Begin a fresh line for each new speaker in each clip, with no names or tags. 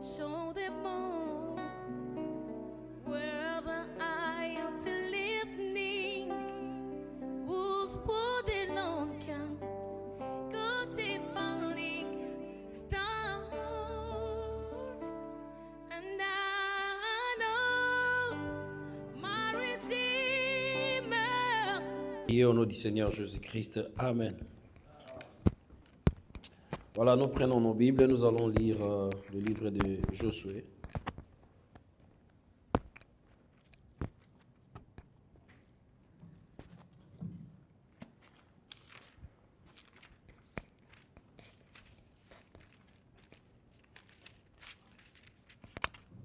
Show them all where the eye to living was what they long can go to falling star. And I know my Redeemer.
Et au nom du Seigneur Jésus-Christ, Amen. Voilà, nous prenons nos Bibles et nous allons lire le livre de Josué.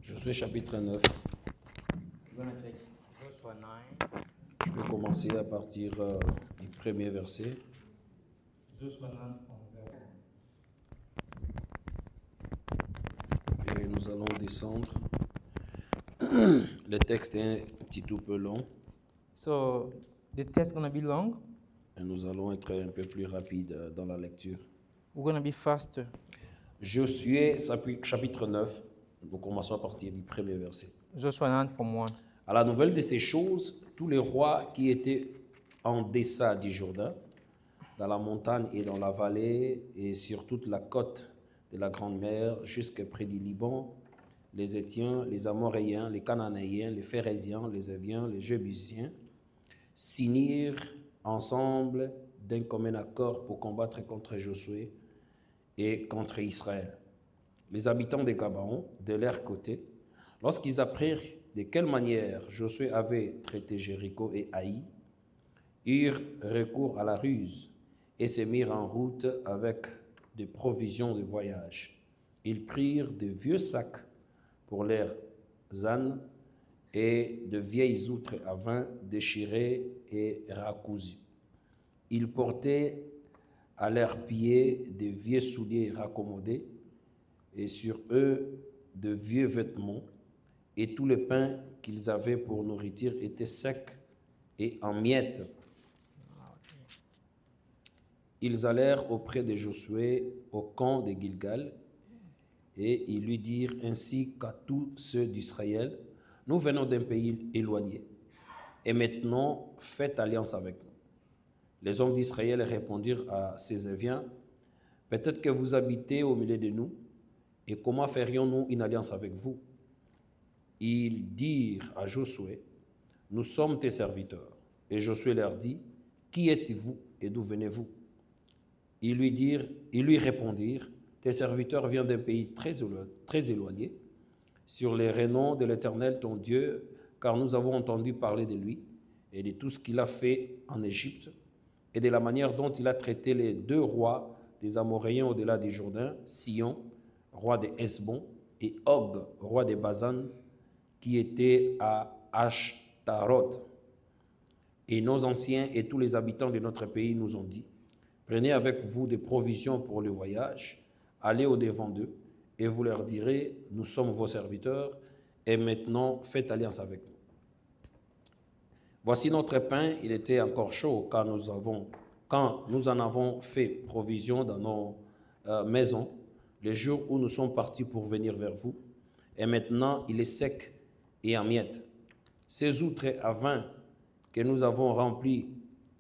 Josué chapitre 9.
We're going to take Joshua 9,
Je vais commencer à partir du premier verset.
Joshua 9 from verse
Et nous allons descendre. Le texte est un petit peu long
1. So the text is going to be long.
et nous allons être un peu plus rapides dans la lecture.
We're going to be faster.
Josué chapitre 9, nous commençons à partir du premier verset.
Joshua 9 from 1.
À la nouvelle de ces choses, tous les rois qui étaient en deçà du Jourdain, dans la montagne et dans la vallée, et sur toute la côte de la Grande Mer, jusque près du Liban, les Hétiens, les Amoréens, les Cananéens, les Phérésiens, les Éviens, les Jébusiens, s'unirent ensemble d'un commun accord pour combattre contre Josué et contre Israël. Les habitants de Gabaon, de leur côté, lorsqu'ils apprirent de quelle manière Josué avait traité Jéricho et Haï, eurent recours à la ruse et se mirent en route avec des provisions de voyage. Ils prirent de vieux sacs pour leurs ânes et de vieilles outres à vin déchirées et racousues. Ils portaient à leurs pieds de vieux souliers raccommodés et sur eux de vieux vêtements, et tout le pain qu'ils avaient pour nourriture était sec et en miettes. Ils allèrent auprès de Josué au camp de Gilgal, et ils lui dirent ainsi qu'à tous ceux d'Israël: nous venons d'un pays éloigné, et maintenant faites alliance avec nous. Les hommes d'Israël répondirent à ces Éviens: peut-être que vous habitez au milieu de nous, et comment ferions-nous une alliance avec vous? Ils dirent à Josué: nous sommes tes serviteurs. Et Josué leur dit: qui êtes-vous et d'où venez-vous? Ils lui répondirent: tes serviteurs viennent d'un pays très éloigné, sur les renoms de l'Éternel ton Dieu, car nous avons entendu parler de lui et de tout ce qu'il a fait en Égypte et de la manière dont il a traité les deux rois des Amoréens au-delà du Jourdain, Sion, roi de Hesbon, et Og, roi de Basan, qui était à Ashtaroth. Et nos anciens et tous les habitants de notre pays nous ont dit: prenez avec vous des provisions pour le voyage, allez au-devant d'eux, et vous leur direz: nous sommes vos serviteurs, et maintenant faites alliance avec nous. Voici notre pain, il était encore chaud quand nous en avons fait provision dans nos maisons, le jour où nous sommes partis pour venir vers vous, et maintenant il est sec et en miettes. Ces outres à vin que nous avons remplies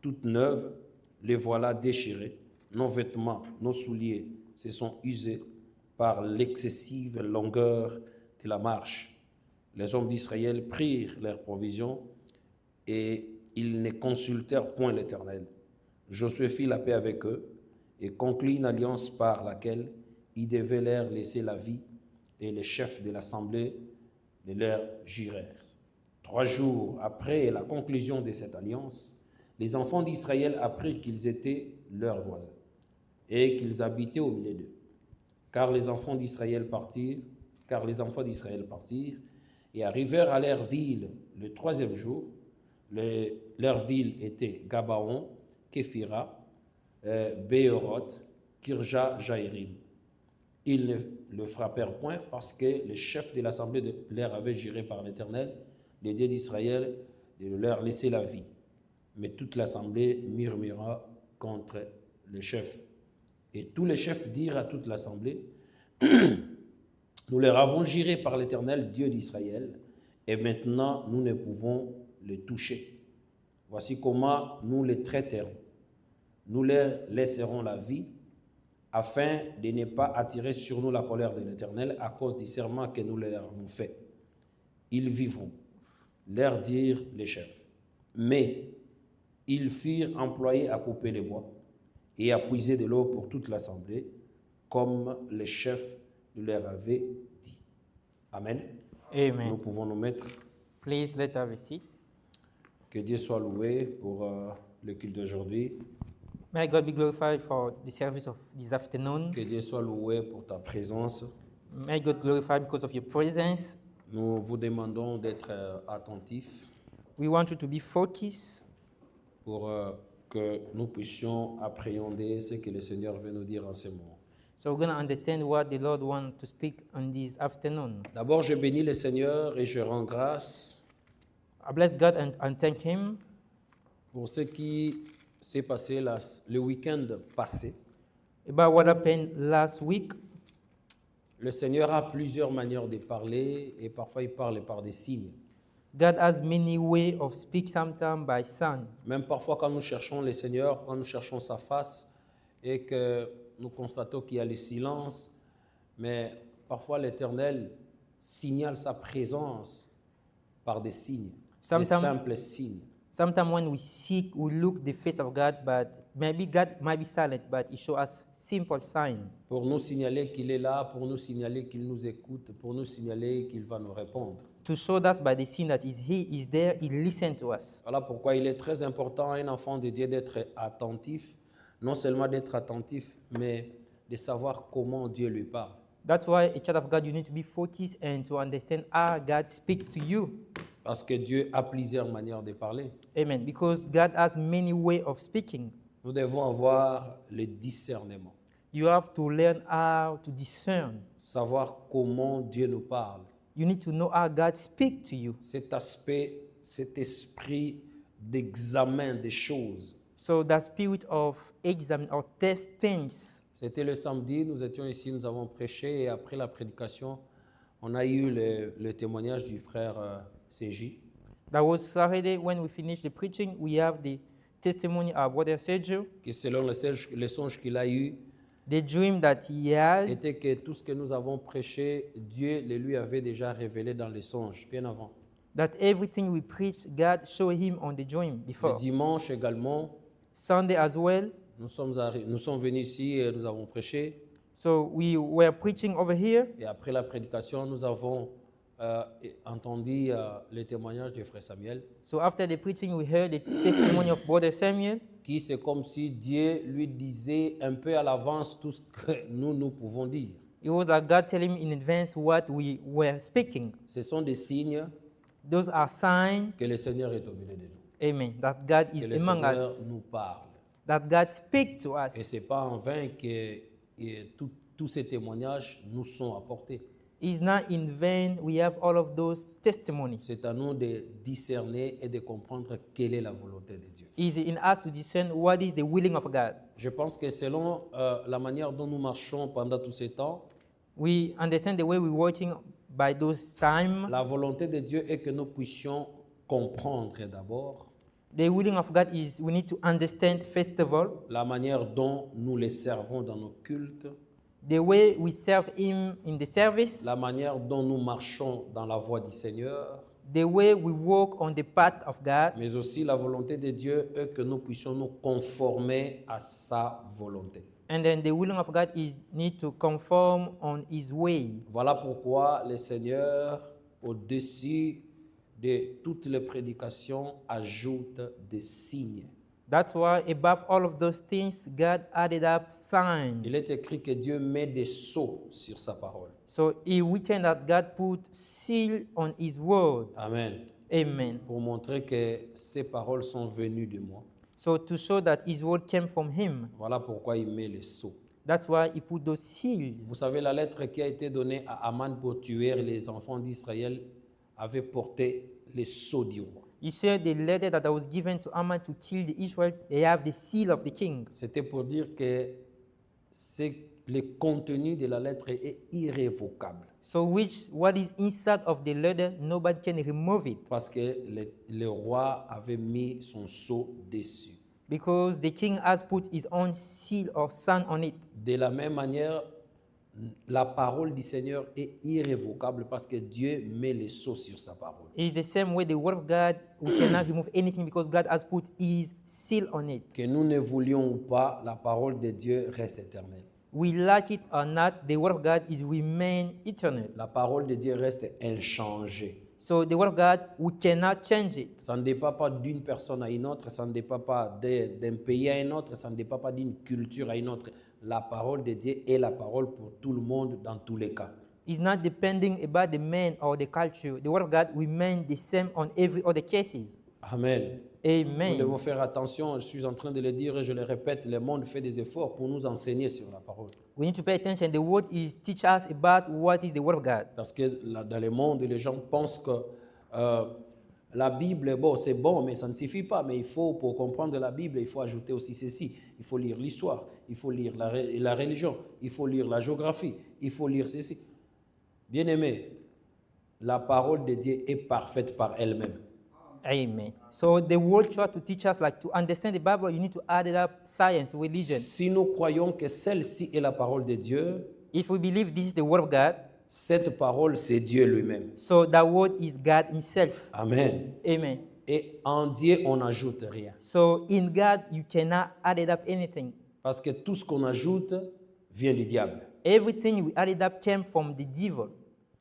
toutes neuves, les voilà déchirées. Nos vêtements, nos souliers se sont usés par l'excessive longueur de la marche. Les hommes d'Israël prirent leurs provisions et ils ne consultèrent point l'Éternel. Josué fit la paix avec eux et conclut une alliance par laquelle il devait leur laisser la vie, et les chefs de l'assemblée de leur jurèrent. 3 jours après la conclusion de cette alliance, les enfants d'Israël apprirent qu'ils étaient leurs voisins et qu'ils habitaient au milieu d'eux. Car les enfants d'Israël partirent et arrivèrent à leur ville le 3e jour. Leur ville était Gabaon, Képhira, Béoroth, Kirja, Jaïrim. Ils ne le frappèrent point parce que les chefs de l'assemblée leur avaient juré par l'Éternel, les dieux d'Israël, de leur laisser la vie. Mais toute l'assemblée murmura contre les chefs. Et tous les chefs dirent à toute l'assemblée: Nous leur avons juré par l'Éternel, Dieu d'Israël, et maintenant nous ne pouvons les toucher. Voici comment nous les traiterons. Nous leur laisserons la vie, afin de ne pas attirer sur nous la colère de l'Éternel à cause du serment que nous leur avons fait. Ils vivront, leur dirent les chefs. Mais ils furent employés à couper les bois et à puiser de l'eau pour toute l'assemblée, comme les chefs leur avaient dit. Amen. Nous
Amen.
pouvons nous mettre.
Please let us have a seat.
Que Dieu soit loué pour le culte d'aujourd'hui.
May God be glorified for the service of this afternoon.
Que Dieu soit loué pour ta présence.
May God glorify because of your presence.
Nous vous demandons d'être attentifs
We want you to be focused
pour que nous puissions appréhender ce que le Seigneur veut nous dire en ce moment.
so we're going to understand what the Lord wants to speak on this afternoon.
D'abord, je bénis le Seigneur et je rends grâce
I bless God and thank Him
pour ce qui s'est passé le week-end passé.
about what happened last week.
Le Seigneur a plusieurs manières de parler et parfois il parle par des signes.
God has many ways of speak, sometimes by sound.
Même parfois quand nous cherchons le Seigneur, quand nous cherchons sa face et que nous constatons qu'il y a le silence, mais parfois l'Éternel signale sa présence par des signes, des
Sometimes-
simples signes.
Sometimes when we seek, we look the face of God, but maybe God might be silent, but He shows us simple sign
Pour nous signaler qu'il est là, pour nous signaler qu'il nous écoute, pour nous signaler qu'il va nous répondre.
to show us by the sign that He is there, He listens to us.
Voilà pourquoi il est très important à un enfant de Dieu d'être attentif, non seulement d'être attentif, mais de savoir comment Dieu lui parle.
That's why a child of God, you need to be focused and to understand how God speaks to you.
Parce que Dieu a plusieurs manières de parler.
Amen. Because God has many ways of speaking.
Nous devons avoir le discernement,
You have to learn how to discern.
savoir comment Dieu nous parle.
You need to know how God speaks to you.
Cet aspect, cet esprit d'examen des choses.
So that spirit of examine or test things.
C'était le samedi, nous étions ici, nous avons prêché et après la prédication, on a eu le témoignage du frère CJ.
That was Saturday when we finished the preaching. We have the testimony of Brother Sergio,
Qui selon le songe qu'il a eu,
the dream that he had,
était que tout ce que nous avons prêché, Dieu le lui avait déjà révélé dans les songes, bien avant.
that everything we preached, God showed him on the dream
Le
before.
dimanche également,
Sunday as well.
nous sommes venus ici et nous avons prêché.
So we were preaching over here.
Et après la prédication, nous avons entendu le témoignage de frère Samuel,
So after the preaching, we heard the testimony of Brother Samuel.
qui c'est comme si Dieu lui disait un peu à l'avance tout ce que nous pouvons dire.
It was like God telling him in advance what we were speaking.
Ce sont des signes
Those are signs,
que le Seigneur est au milieu de nous,
amen, that God
que
is
le
among
Seigneur
us,
nous parle.
that God speaks to
Et
us.
ce n'est pas en vain que tous ces témoignages nous sont apportés.
It's not in vain we have all of those testimonies.
C'est à nous de discerner et de comprendre quelle est la volonté de Dieu.
It's in us to discern what is the willing of God.
Je pense que selon la manière dont nous marchons pendant tous ces temps,
We understand the way we're working by those time.
la volonté de Dieu est que nous puissions comprendre d'abord
The willing of God is we need to understand first of all
la manière dont nous les servons dans nos cultes,
the way we serve Him in the service,
la manière dont nous marchons dans la voie du Seigneur,
the way we walk on the path of God,
mais aussi la volonté de Dieu est que nous puissions nous conformer à sa volonté.
and then the willing of God is need to conform on His way.
Voilà pourquoi le Seigneur, au-dessus de toutes les prédications, ajoute des signes.
That's why above all of those things, God added up signs.
Il est écrit que Dieu met des sceaux sur sa parole.
So He written that God put seal on His word.
Amen.
Amen.
Pour montrer que ces paroles sont venues de moi.
So to show that His word came from Him,
Voilà pourquoi il met les sceaux.
that's why He put those seals.
Vous savez, la lettre qui a été donnée à Aman pour tuer les enfants d'Israël avait porté les sceaux du roi.
You said the letter that was given to Ammon to kill the Israel, they have the seal of the king.
C'était pour dire que le contenu de la lettre est irrévocable.
So what is inside of the letter, nobody can remove it.
Parce que le roi avait mis son sceau dessus.
Because the king has put his own seal or sign on it.
De la même manière, la parole du Seigneur est irrévocable parce que Dieu met le sceau sur sa parole.
It's the same way the word of God, we cannot remove anything because God has put his seal on it.
Que nous ne voulions ou pas, la parole de Dieu reste éternelle.
We like it or not, the word of God is remain eternal.
La parole de Dieu reste inchangée.
So the word of God, we cannot change it.
Ça ne dépend pas d'une personne à une autre, ça ne dépend pas d'un pays à un autre, ça ne dépend pas d'une culture à une autre. La parole de Dieu est la parole pour tout le monde dans tous les cas.
It's not depending about the man or the culture. The word of God remain the same on every other cases.
Amen. Nous
Amen.
devons faire attention, je suis en train de le dire et je le répète, le monde fait des efforts pour nous enseigner sur la parole.
We need to pay attention. The word is teach us about what is the word of God.
Parce que dans le monde, les gens pensent que la Bible, bon, c'est bon, mais ça ne suffit pas. Mais il faut, pour comprendre la Bible, il faut ajouter aussi ceci. Il faut lire l'histoire, il faut lire la religion, il faut lire la géographie, il faut lire ceci. Bien-aimé, la parole de Dieu est parfaite par elle-même.
Amen. So the word try to teach us, like to understand the Bible, you need to add it up science, religion.
Si nous croyons que celle-ci est la parole de Dieu,
If we believe this is the word of God,
cette parole, c'est Dieu lui-même.
so that word is God himself.
Amen.
Amen.
Et en Dieu, on n'ajoute rien.
So in God, you cannot add it up anything.
Parce que tout ce qu'on ajoute vient du diable.
Everything we added up came from the devil.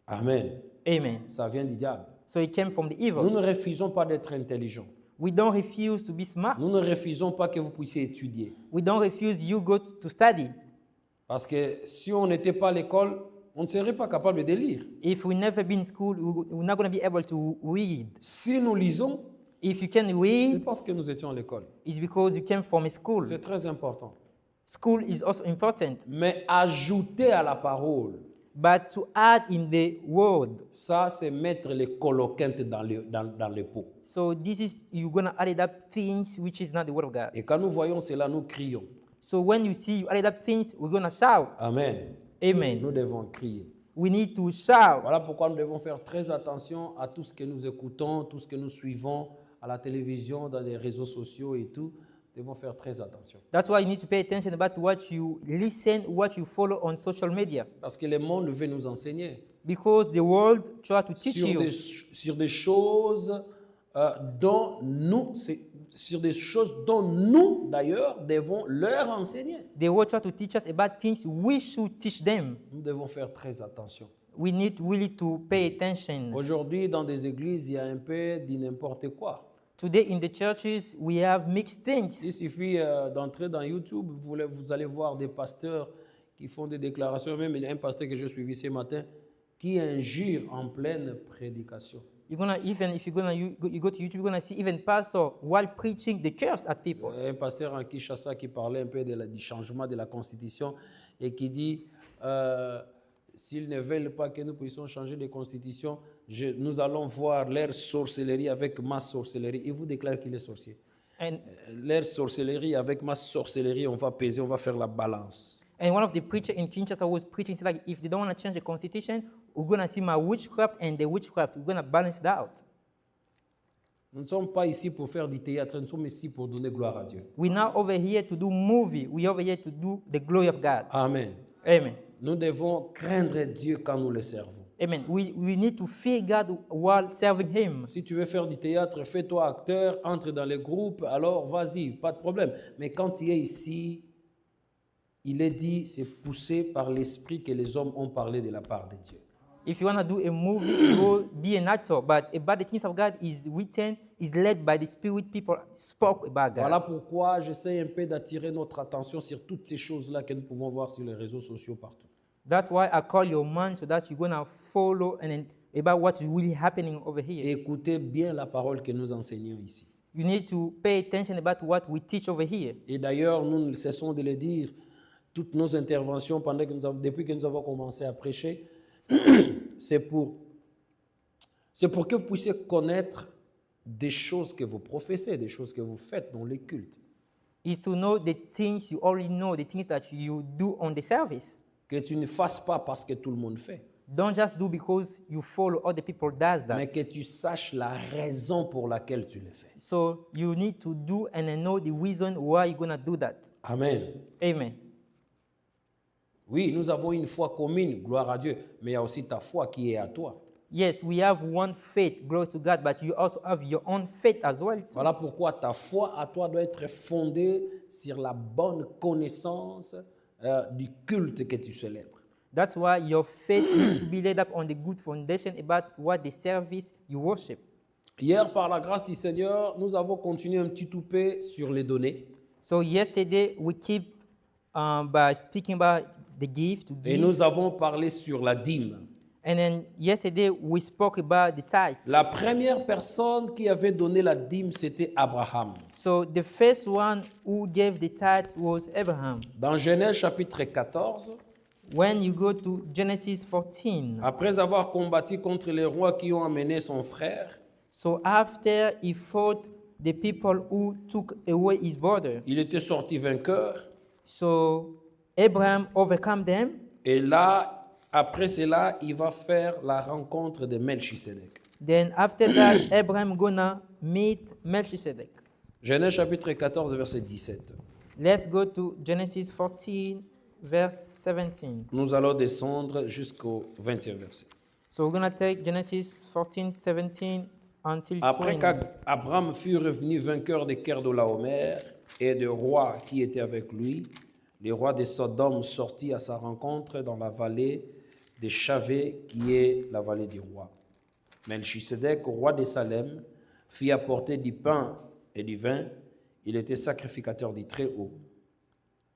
Amen.
Amen.
Ça vient du diable.
So it came from the
Nous
evil.
ne refusons pas d'être intelligents.
We don't refuse to be smart.
Nous ne refusons pas que vous puissiez étudier.
We don't refuse you go to study.
Parce que si on n'était pas à l'école, on ne serait pas capable de lire.
If we never been in school, we're not going to be able to read.
Si nous lisons,
If you can
c'est
read,
parce que nous étions à l'école.
it's because you came from a school.
C'est très important.
School is also important.
Mais ajouter à la parole,
But to add in the word,
ça c'est mettre les coloquintes dans le pot.
so this is, you're going to add it up things which is not the word of God.
Et quand nous voyons cela, nous crions.
So when you see you added up things, we're going to shout.
Amen.
Amen.
Nous devons crier.
We need to shout.
Voilà pourquoi nous devons faire très attention à tout ce que nous écoutons, tout ce que nous suivons à la télévision, dans les réseaux sociaux et tout. Nous devons faire très attention.
That's why you need to pay attention about what you listen, what you follow on social media.
Parce que le monde veut nous enseigner
Because the world try to teach you
sur des choses dont nous, d'ailleurs, devons leur enseigner.
the world try to teach us about things we should teach them.
Nous devons faire très attention.
We need really to pay attention.
Aujourd'hui, dans des églises, il y a un peu de n'importe quoi.
Today in the churches, we have mixed things.
Il suffit d'entrer dans YouTube, vous allez voir des pasteurs qui font des déclarations. Même il y a un pasteur que j'ai suivi ce matin qui injure en pleine prédication.
You're gonna even if you go to YouTube, you're gonna see even pastor while preaching the curse at people.
Un pasteur en Kinshasa qui parlait un peu du changement de la Constitution et qui dit s'ils ne veulent pas que nous puissions changer de Constitution, nous allons voir leur sorcellerie avec ma sorcellerie. Il vous déclare qu'il est sorcier.
And
Leur sorcellerie avec ma sorcellerie, on va peser, on va faire la balance.
one of the preachers in Kinshasa was preaching, said, like, if they don't want to change the constitution, we're gonna see my witchcraft and the witchcraft. We're gonna balance it out.
Nous ne sommes pas ici pour faire du théâtre, nous sommes ici pour donner gloire à Dieu.
We're not over here to do movie. We're over here to do the glory of God.
Amen.
Amen.
Nous devons craindre Dieu quand nous le servons.
Amen. We need to fear God while serving Him.
Si tu veux faire du théâtre, fais-toi acteur, entre dans les groupes, alors vas-y, pas de problème. Mais quand tu es ici, il est dit, c'est poussé par l'esprit que les hommes ont parlé de la part de Dieu.
If you want to do a movie, go be an actor. But about the things of God is written, is led by the Spirit. People spoke about God.
Voilà pourquoi j'essaie un peu d'attirer notre attention sur toutes ces choses-là que nous pouvons voir sur les réseaux sociaux partout.
That's why I call your mind so that you're gonna follow and then about what's really happening over here.
Écoutez bien la parole que nous enseignons ici.
You need to pay attention about what we teach over here.
Et d'ailleurs, nous ne cessons de le dire, toutes nos interventions depuis que nous avons commencé à prêcher, c'est pour que vous puissiez connaître des choses que vous professez, des choses que vous faites dans les cultes.
is to know the things you already know, the things that you do on the service.
Que tu ne fasses pas parce que tout le monde fait,
Don't just do because you follow other people does that.
mais que tu saches la raison pour laquelle tu le fais.
So you need to do and then know the reason why you're gonna do that.
Amen.
Amen.
Oui, nous avons une foi commune, gloire à Dieu, mais il y a aussi ta foi qui est à toi.
Yes, we have one faith, glory to God, but you also have your own faith as well. Too.
Voilà pourquoi ta foi à toi doit être fondée sur la bonne connaissance du culte que tu célèbres.
That's why your faith needs to be laid up on the good foundation about what the service you worship.
Hier, par la grâce du Seigneur, nous avons continué un petit toupet sur les données.
So yesterday we keep by speaking about the gift to
Et
give,
nous avons parlé sur la dîme.
and then yesterday we spoke about the tithe.
La première personne qui avait donné la dîme, c'était Abraham.
So the first one who gave the tithe was Abraham.
Dans Genèse chapitre 14,
When you go to Genesis 14,
après avoir combattu contre les rois qui ont amené son frère,
so after he fought the people who took away his brother,
il était sorti vainqueur.
so Abraham overcome them.
Et là, après cela, il va faire la rencontre de Melchisedec.
Then after that, Abraham gonna meet Melchizedek.
Genèse chapitre 14, verset 17.
Let's go to Genesis 14, verse 17.
Nous allons descendre jusqu'au 20e verset.
So we're gonna take Genesis 14, 17 until
Après
20.
qu'Abraham fut revenu vainqueur des Kedorlaomer et des rois qui étaient avec lui, les rois de Sodome sortit à sa rencontre dans la vallée de Chavé, qui est la vallée du roi. Melchisedec, roi de Salem, fit apporter du pain et du vin. Il était sacrificateur du Très-Haut.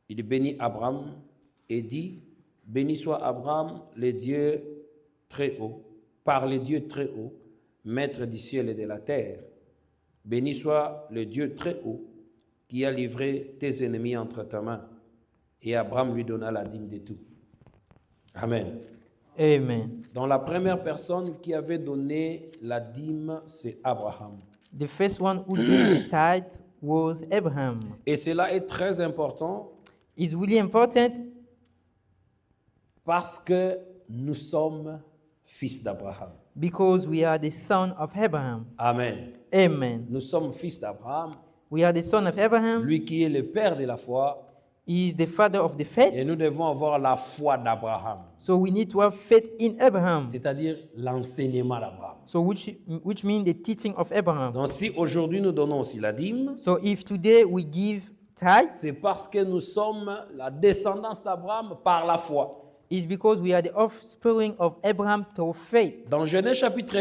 Il bénit Abraham et dit, « Béni soit Abraham, le Dieu Très-Haut, par le Dieu Très-Haut, maître du ciel et de la terre. Béni soit le Dieu Très-Haut, qui a livré tes ennemis entre ta main. » Et Abraham lui donna la dîme de tout. Amen.
Amen.
Dans la première personne qui avait donné la dîme, c'est Abraham.
The first one who gave the tithe was Abraham.
Et cela est très important
It's really important
parce que nous sommes fils d'Abraham.
because we are the son of Abraham.
Amen.
Amen.
Nous sommes fils d'Abraham,
We are the son of Abraham.
lui qui est le père de la foi,
He is the father of the faith.
et nous devons avoir la foi d'Abraham,
So we need to have faith in Abraham.
c'est-à-dire l'enseignement d'Abraham.
So which means the teaching of Abraham.
Donc si aujourd'hui nous donnons aussi la dîme,
So if today we give tithe,
c'est parce que nous sommes la descendance d'Abraham par la foi.
it's because we are the offspring of Abraham through faith.
Dans Genèse chapitre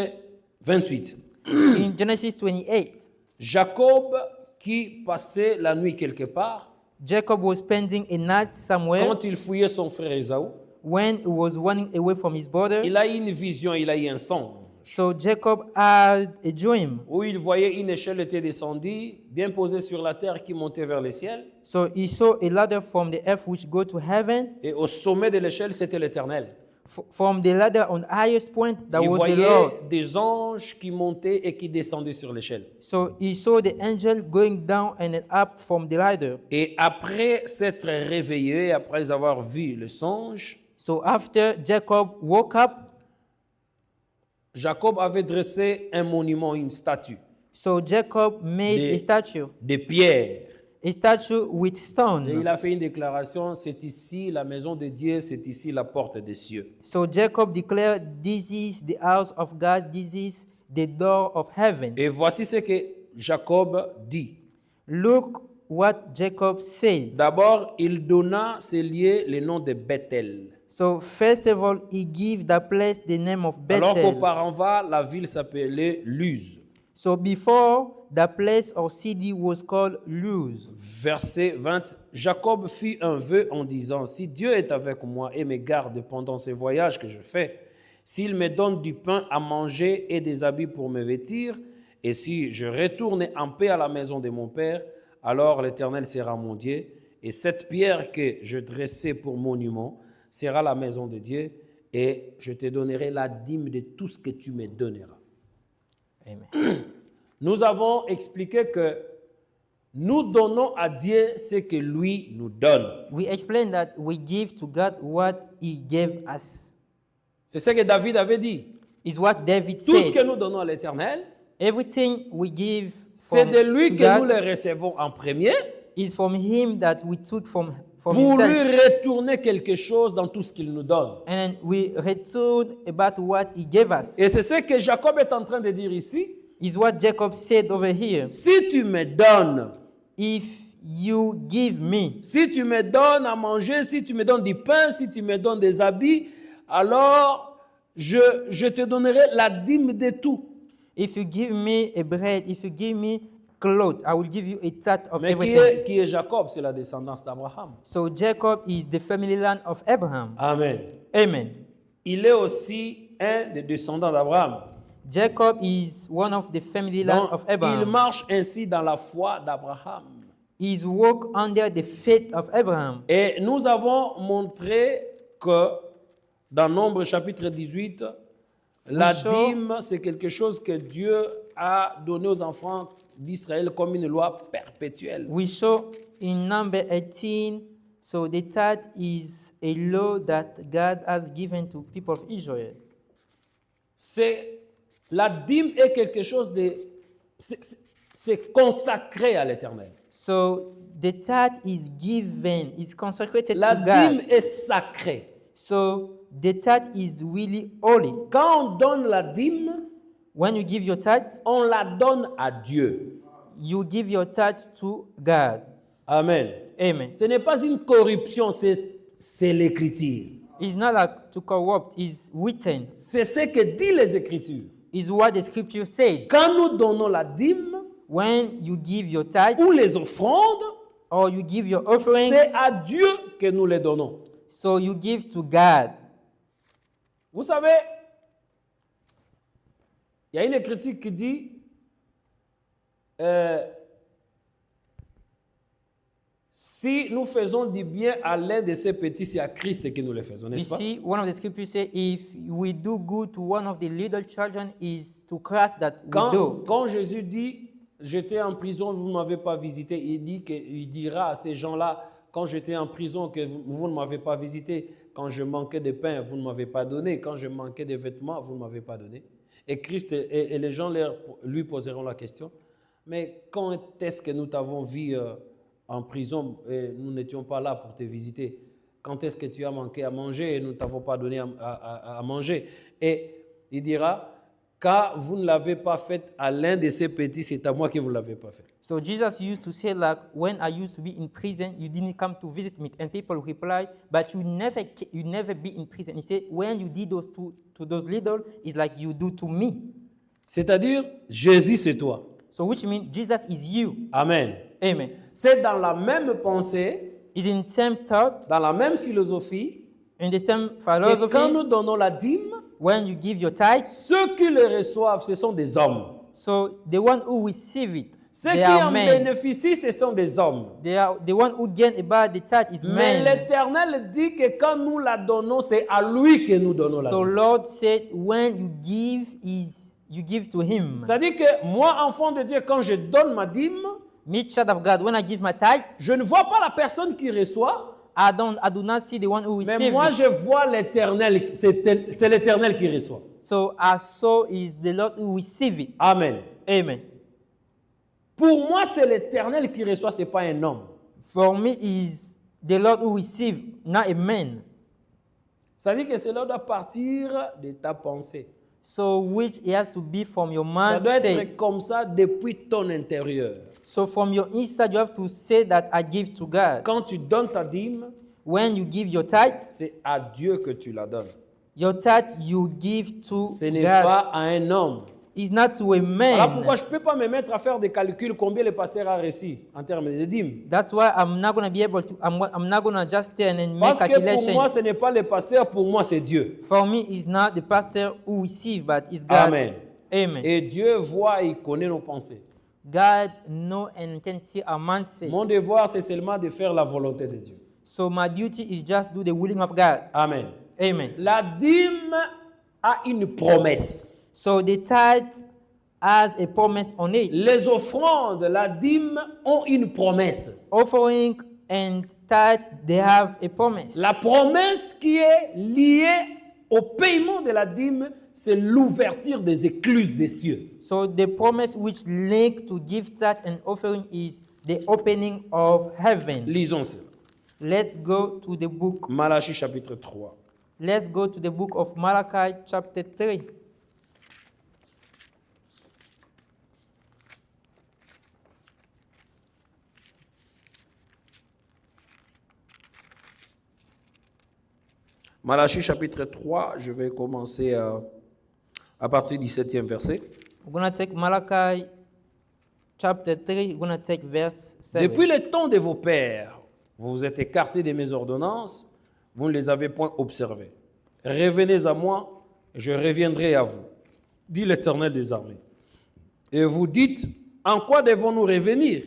28,
In Genesis 28,
Jacob qui passait la nuit quelque part,
Jacob was spending a night somewhere
quand il fouillait son frère Ésaü,
when he was running away from his brother.
il a eu une vision, il a eu un songe,
So Jacob had a dream.
où il voyait une échelle était descendue, bien posée sur la terre qui montait vers le ciel,
So he saw a ladder from the earth which go to heaven.
et au sommet de l'échelle, c'était l'Éternel.
From the ladder on the highest point, that
Il
was the
voyait
Lord.
des anges qui montaient et qui descendaient sur l'échelle.
So he saw the angel going down and then up from the ladder.
Et après s'être réveillé, après avoir vu le songe,
So after Jacob woke up,
Jacob avait dressé un monument, une statue
so Jacob made
Des-
a statue with
Et
stone.
il a fait une déclaration, c'est ici la maison de Dieu, c'est ici la porte des cieux.
So Jacob declared, "This is the house of God. This is the door of heaven."
Et voici ce que Jacob dit.
Look what Jacob said.
D'abord, il donna ce lieu le nom de Bethel.
So first of all, he gave that place the name of
Alors
Bethel.
qu'auparavant, la ville s'appelait Luz.
So before, that place or city was called Luz.
Verset 20, Jacob fit un vœu en disant, si Dieu est avec moi et me garde pendant ces voyages que je fais, s'il me donne du pain à manger et des habits pour me vêtir, et si je retourne en paix à la maison de mon père, alors l'Éternel sera mon Dieu, et cette pierre que je dressais pour monument sera la maison de Dieu, et je te donnerai la dîme de tout ce que tu me donneras.
Amen.
Nous avons expliqué que nous donnons à Dieu ce que lui nous donne.
We explain that we give to God what He gave us.
C'est ce que David avait dit.
Is what David
Tout ce que
said.
nous donnons à l'Éternel,
Everything we give
c'est
from
de lui
to
que nous
God
les recevons en premier
is from Him that we took from
pour
Himself.
lui retourner quelque chose dans tout ce qu'il nous donne.
And then we return about what He gave us.
Et c'est ce que Jacob est en train de dire ici.
Is what Jacob said over here.
Si tu me donnes,
If you give me,
si tu me donnes à manger, si tu me donnes du pain, si tu me donnes des habits, alors je te donnerai la dîme de tout.
if you give me a bread, if you give me clothes, I will give you a tithe of
Mais
everything.
qui est Jacob? C'est la descendance d'Abraham.
So Jacob is the family land of Abraham.
Amen.
Amen.
Il est aussi un des descendants d'Abraham.
Jacob is one of the family land
Donc,
of
il
Abraham.
marche ainsi dans la foi d'Abraham.
He's walk under the faith of Abraham.
Et nous avons montré que dans Nombre chapitre 18, la
show-
dîme, c'est quelque chose que Dieu a donné aux enfants d'Israël comme une loi perpétuelle.
We show in number 18, so the tithe is a law that God has given to people of Israel.
La dîme est quelque chose de... C'est consacré à l'Éternel.
So the tithe is given, is consecrated
La
to
dîme
God.
est sacrée.
So the tithe is really holy.
Quand on donne la dîme,
When you give your tithe,
on la donne à Dieu.
you give your tithe to God.
Amen.
Amen.
Ce n'est pas une corruption, c'est l'écriture.
It's not like to corrupt, it's written.
C'est ce que dit les Écritures.
It's what the scripture said.
Quand nous donnons la dîme
When you give your tithe
ou les offrandes,
or you give your offering,
c'est à Dieu que nous les donnons.
so you give to God.
Vous savez, il y a une critique qui dit si nous faisons du bien à l'un de ces petits, c'est à Christ que nous le faisons,
You
n'est-ce pas?
see, one of the scriptures say, if we do good to one of the little children, is to Christ that we do.
Quand Jésus dit j'étais en prison, vous ne m'avez pas visité, il dira à ces gens-là, quand j'étais en prison, que vous ne m'avez pas visité, quand je manquais de pain, vous ne m'avez pas donné, quand je manquais de vêtements, vous ne m'avez pas donné. Et Christ et les gens lui poseront la question, mais quand est-ce que nous t'avons vu en prison et nous n'étions pas là pour te visiter? Quand est-ce que tu as manqué à manger et nous ne t'avons pas donné à manger? Et il dira, car vous ne l'avez pas fait à l'un de ces petits, c'est à moi que vous ne l'avez pas fait.
So Jesus used to say, like, when I used to be in prison, you didn't come to visit me. And people reply, but you never be in prison. He said, when you did those to those little, it's like you do to me.
C'est-à-dire, Jésus, c'est toi.
So which means Jesus is you.
Amen.
Amen.
C'est dans la même pensée,
It's in same thought,
dans la même philosophie,
in the same
que quand
philosophy.
nous donnons la dîme,
When you give your tithes,
ceux qui le reçoivent, ce sont des hommes.
so the one who receive it,
Ceux
they
qui
are
en
men.
bénéficient, ce sont des hommes.
They are the one who gain about the tithe is
Mais
men.
l'Éternel dit que quand nous la donnons, c'est à lui que nous donnons la
So
dîme.
Lord said, when you give to him.
C'est-à-dire que moi, enfant de Dieu, quand je donne ma dîme,
Me, child of God, when I give my tithe,
je ne vois pas la personne qui reçoit,
I do not see the one who
mais
receives
moi,
it.
je vois l'Éternel. C'est l'Éternel qui reçoit.
So I saw is the Lord who receive it.
Amen.
Amen.
Pour moi, c'est l'Éternel qui reçoit, ce n'est pas un homme.
For me is the Lord who receive, not a man.
C'est-à-dire que cela doit partir de ta pensée.
So which it has to be from your
Ça doit
mindset.
être comme ça depuis ton intérieur.
So from your inside, you have to say that I give to God.
Quand tu donnes ta dîme,
When you give your tithe,
c'est à Dieu que tu la donnes.
your tithe you give to
Ce n'est
God.
pas à un homme.
It's not to a
Voilà
man.
pourquoi je ne peux pas me mettre à faire des calculs combien le pasteur a reçu en termes de dîmes.
That's why I'm not going to be able to, I'm not going to just stand and make
Parce que pour
calculation.
moi, ce n'est pas le pasteur, pour moi, c'est Dieu.
For me, it's not the pastor who receive, but it's God.
Amen.
Amen.
Et Dieu voit et il connaît nos pensées.
God know and can see our mindset.
Mon devoir, c'est seulement de faire la volonté de Dieu.
So my duty is just do the willing of God.
Amen.
Amen.
La dîme a une promesse.
So the tithe has a promise on it.
Les offrandes, la dîme ont une promesse.
Offering and tithe, they have a promise.
La promesse qui est liée au paiement de la dîme, c'est l'ouverture des écluses des cieux.
So the promise which link to give tithe and offering is the opening of heaven.
Lisons cela.
Let's go to the book.
Malachie chapitre 3.
Let's go to the book of Malachi chapter 3.
Malachie chapitre 3, je vais commencer à partir du 7e verset.
We're going to take Malachi chapter 3. We're going to take verse 7.
Depuis le temps de vos pères, vous vous êtes écartés de mes ordonnances, vous ne les avez point observées. Revenez à moi, et je reviendrai à vous, dit l'Éternel des armées. Et vous dites, en quoi devons-nous revenir?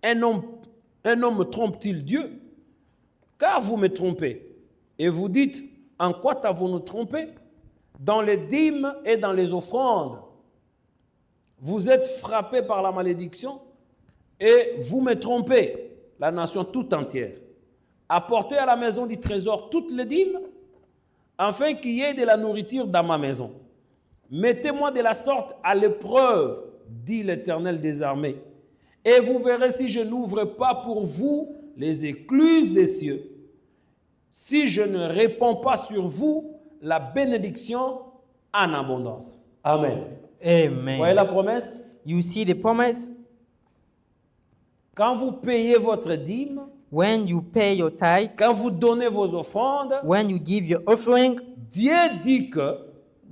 Un homme trompe-t-il Dieu? Car vous me trompez. Et vous dites, en quoi t'avons-nous trompé? Dans les dîmes et dans les offrandes. Vous êtes frappés par la malédiction et vous me trompez, la nation toute entière. Apportez à la maison du trésor toutes les dîmes, afin qu'il y ait de la nourriture dans ma maison. Mettez-moi de la sorte à l'épreuve, dit l'Éternel des armées, et vous verrez si je n'ouvre pas pour vous les écluses des cieux, si je ne répands pas sur vous la bénédiction en abondance. Amen.
Amen.
Voyez la promesse?
You see the promise?
Quand vous payez votre dîme,
When you pay your tithe,
quand vous donnez vos offrandes,
when you give your offering,
Dieu dit que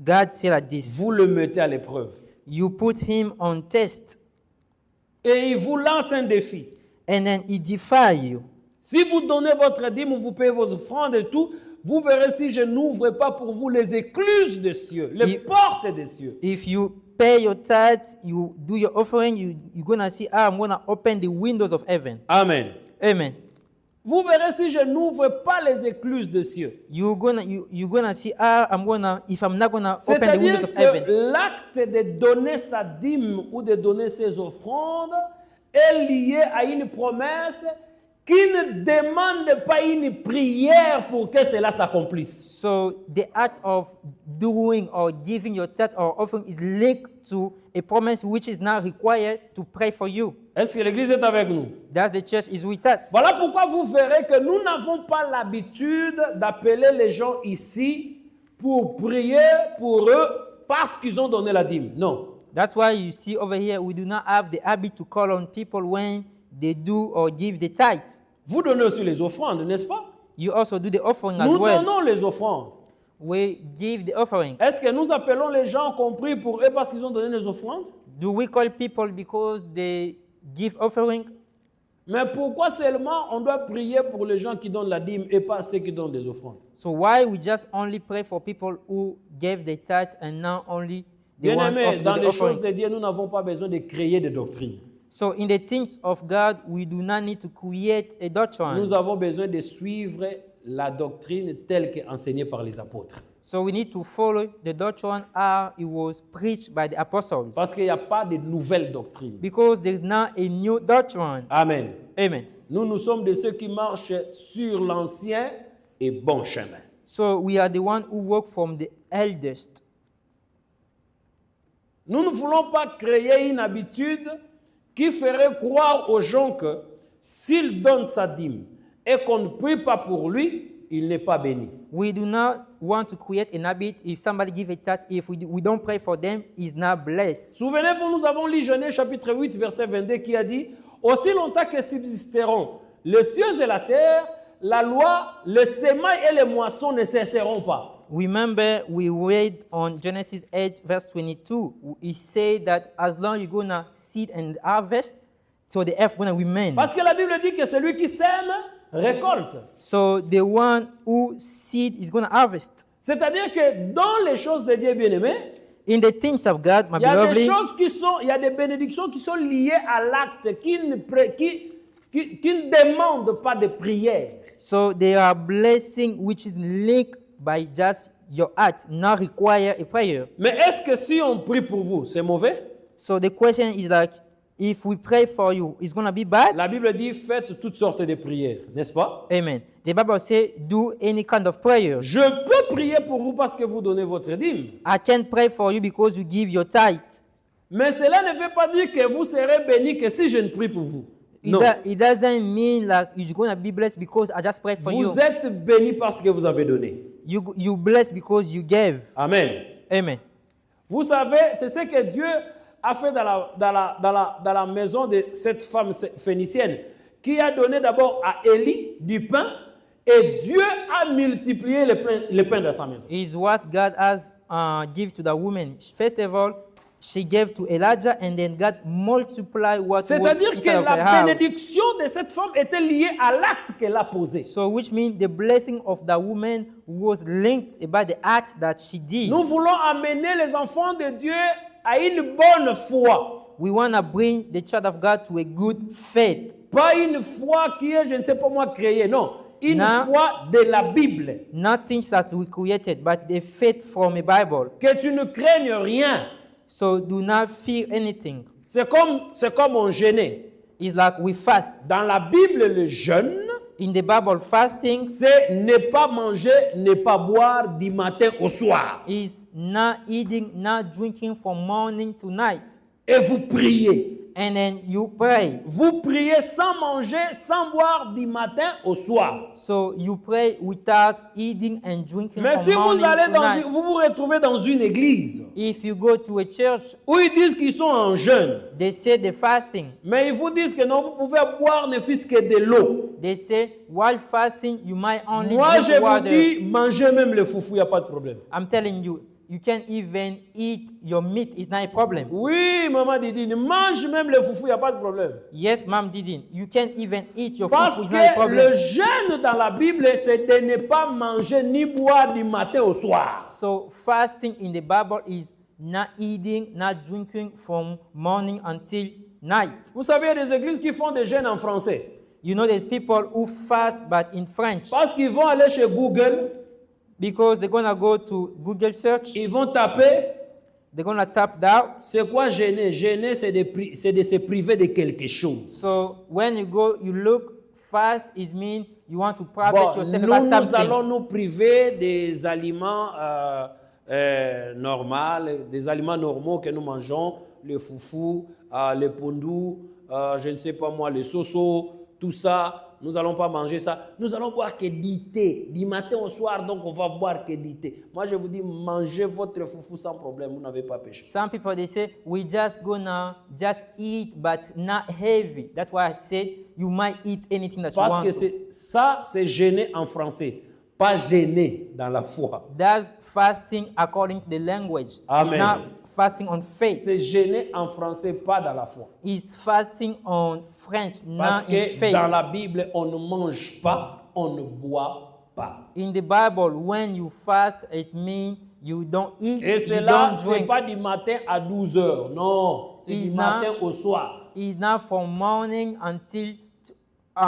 God said like this.
vous le mettez à l'épreuve.
You put him on test,
Et il vous lance un défi.
and then he defy you.
Si vous donnez votre dîme, vous payez vos offrandes et tout, vous verrez si je n'ouvre pas pour vous les écluses des cieux, les portes des cieux.
If you pay your tithe, you do your offering, you're going to see, I'm going to open the windows of heaven.
Amen.
Amen.
Vous verrez si je n'ouvre pas les écluses des cieux.
You're gonna see, if I'm not going to open the windows
C'est-à-dire
of heaven.
que l'acte de donner sa dîme ou de donner ses offrandes est lié à une promesse qui ne demande pas une prière pour que cela s'accomplisse.
So the act of doing or giving your tithe or offering is linked to a promise which is not required to pray for you.
Est-ce que l'Église est avec nous?
That's the church is with us.
Voilà pourquoi vous verrez que nous n'avons pas l'habitude d'appeler les gens ici pour prier pour eux parce qu'ils ont donné la dîme. Non.
That's why you see over here, we do not have the habit to call on people when they do or give the tithe.
Vous donnez aussi les offrandes, n'est-ce pas?
You also do the offering as
Nous
well.
donnons les offrandes.
We give the offering.
Est-ce que nous appelons les gens qu'on prie pour eux parce qu'ils ont donné les offrandes?
Do we call people because they give offering?
Mais pourquoi seulement on doit prier pour les gens qui donnent la dîme et pas ceux qui donnent des offrandes?
So why we just only pray for people who gave the tithe and not only the one
Bien-aimés,
who
dans
do the
les choses
offering?
de Dieu, nous n'avons pas besoin de créer des doctrines.
So in the things of God, we do not need to create a doctrine.
Nous avons besoin de suivre la doctrine telle qu'enseignée par les apôtres.
So we need to follow the doctrine how it was preached by the apostles.
Parce qu'il n'y a pas de nouvelles doctrines.
Because there is not a new doctrine.
Amen.
Amen.
Nous sommes de ceux qui marchent sur l'ancien et bon chemin.
So we are the one who work from the eldest.
Nous ne voulons pas créer une habitude qui ferait croire aux gens que s'il donne sa dîme et qu'on ne prie pas pour lui, il n'est pas béni.
We do not want to create an habit. If somebody give a tithe, if we don't pray for them, is not blessed.
Souvenez-vous, nous avons lu Genèse chapitre 8, verset 22 qui a dit « Aussi longtemps que subsisteront les cieux et la terre, la loi, le semail et les moissons ne cesseront pas. »
Remember, we read on Genesis 8, verse 22. It said that as long you're going to seed and harvest, so the earth going to remain.
Parce que la Bible dit que celui qui sème récolte.
So the one who seed is going to harvest.
C'est-à-dire que dans les choses de Dieu bien-aimé,
In the things of God, my
il y a des
beloved,
choses il y a des bénédictions qui sont liées à l'acte, qui ne demandent pas de prière.
so there are blessings which is linked by just your act, not require a prayer.
Mais est-ce que si on prie pour vous, c'est mauvais?
So the question is like, if we pray for you, it's going to be bad?
La Bible dit faites toutes sortes de prières, n'est-ce pas?
Amen. The Bible says, do any kind of prayer.
Je peux prier pour vous parce que vous donnez votre dîme.
I can pray for you because you give your tithe.
Mais cela ne veut pas dire que vous serez bénis que si je ne prie pour vous. Non.
It doesn't mean like you're going to be blessed because I just prayed for you.
Vous êtes bénis parce que vous avez donné.
You blessed because you gave.
Amen.
Amen.
Vous savez, c'est ce que Dieu a fait dans la maison de cette femme phénicienne, qui a donné d'abord à Élie du pain, et Dieu a multiplié le pain dans sa maison.
Is what God has give to the woman. First of all, she gave to Elijah, and then God multiplied what was
C'est-à-dire
inside
que
of her
la
house.
bénédiction de cette femme était liée à l'acte qu'elle a posé.
So which means the blessing of the woman was linked about the act that she did.
Nous voulons amener les enfants de Dieu à une bonne foi.
We want to bring the child of God to a good faith.
Pas une foi qui est, je ne sais pas moi, créée. Non, une
Non.
foi de la Bible.
Not things that we created, but the faith from a Bible.
Que tu ne craignes rien.
So do not fear anything.
C'est comme on jeûnait.
It's like we fast.
Dans la Bible, le jeûne,
In the Bible, fasting
c'est ne pas manger, ne pas boire du matin au soir.
is not eating, not drinking from morning to night.
Et vous priez.
And then you pray.
Vous priez sans manger, sans boire du matin au soir.
So you pray without eating and drinking
Mais
from
si
morning
vous allez
to
dans
night.
vous vous retrouvez dans une église
If you go to a church,
où ils disent qu'ils sont en jeûne,
they say the fasting.
mais ils vous disent que non, vous pouvez boire ne fût-ce que de l'eau.
They say while fasting, you might only
Moi,
drink
je vous
water.
dis, mangez même le foufou, il n'y a pas de problème.
I'm telling you, you can even eat your meat. It's not a problem.
Oui, maman Didi, mange même le foufou, il n'y a pas de problème.
Yes, Mom didn't. You can even eat your
Parce
food. It's not a
que
problem.
le jeûne dans la Bible, c'est de ne pas manger ni boire du matin au soir.
So fasting in the Bible is not eating, not drinking from morning until night.
Vous savez, il y a des églises qui font des jeûnes en français.
You know, there's people who fast but in French
Parce qu'ils vont aller chez Google,
because they're gonna go to Google search.
ils vont taper,
They're gonna tap that.
c'est quoi jeûner? Jeûner, c'est de se priver de quelque chose.
So when you go, you look. Fast is mean you want to
Bon,
private yourself
nous,
about
nous
something.
allons nous priver des aliments normaux, des aliments normaux que nous mangeons, le foufou, le pondou, je ne sais pas moi, le soso, tout ça. Nous n'allons pas manger ça. Nous allons boire que du thé. Du matin au soir, donc on va boire que du thé. Moi, je vous dis, mangez votre foufou sans problème. Vous n'avez pas péché.
Some people they say we just gonna just eat but not heavy. That's why I said you might eat anything that you
Parce
want.
que c'est gêner en français, pas gêner dans la foi.
That's fasting according to the language.
Amen.
It's not fasting on faith.
C'est gêner en français, pas dans la foi.
It's fasting on French,
Parce
not in
que
faith.
dans la Bible, on ne mange pas, on ne boit pas.
In the Bible, when you fast, it means you don't eat,
Et
you
cela,
don't
ce n'est
drink.
pas du matin à 12 heures. Non, c'est du
It's
matin
not-
au soir.
It's not from morning until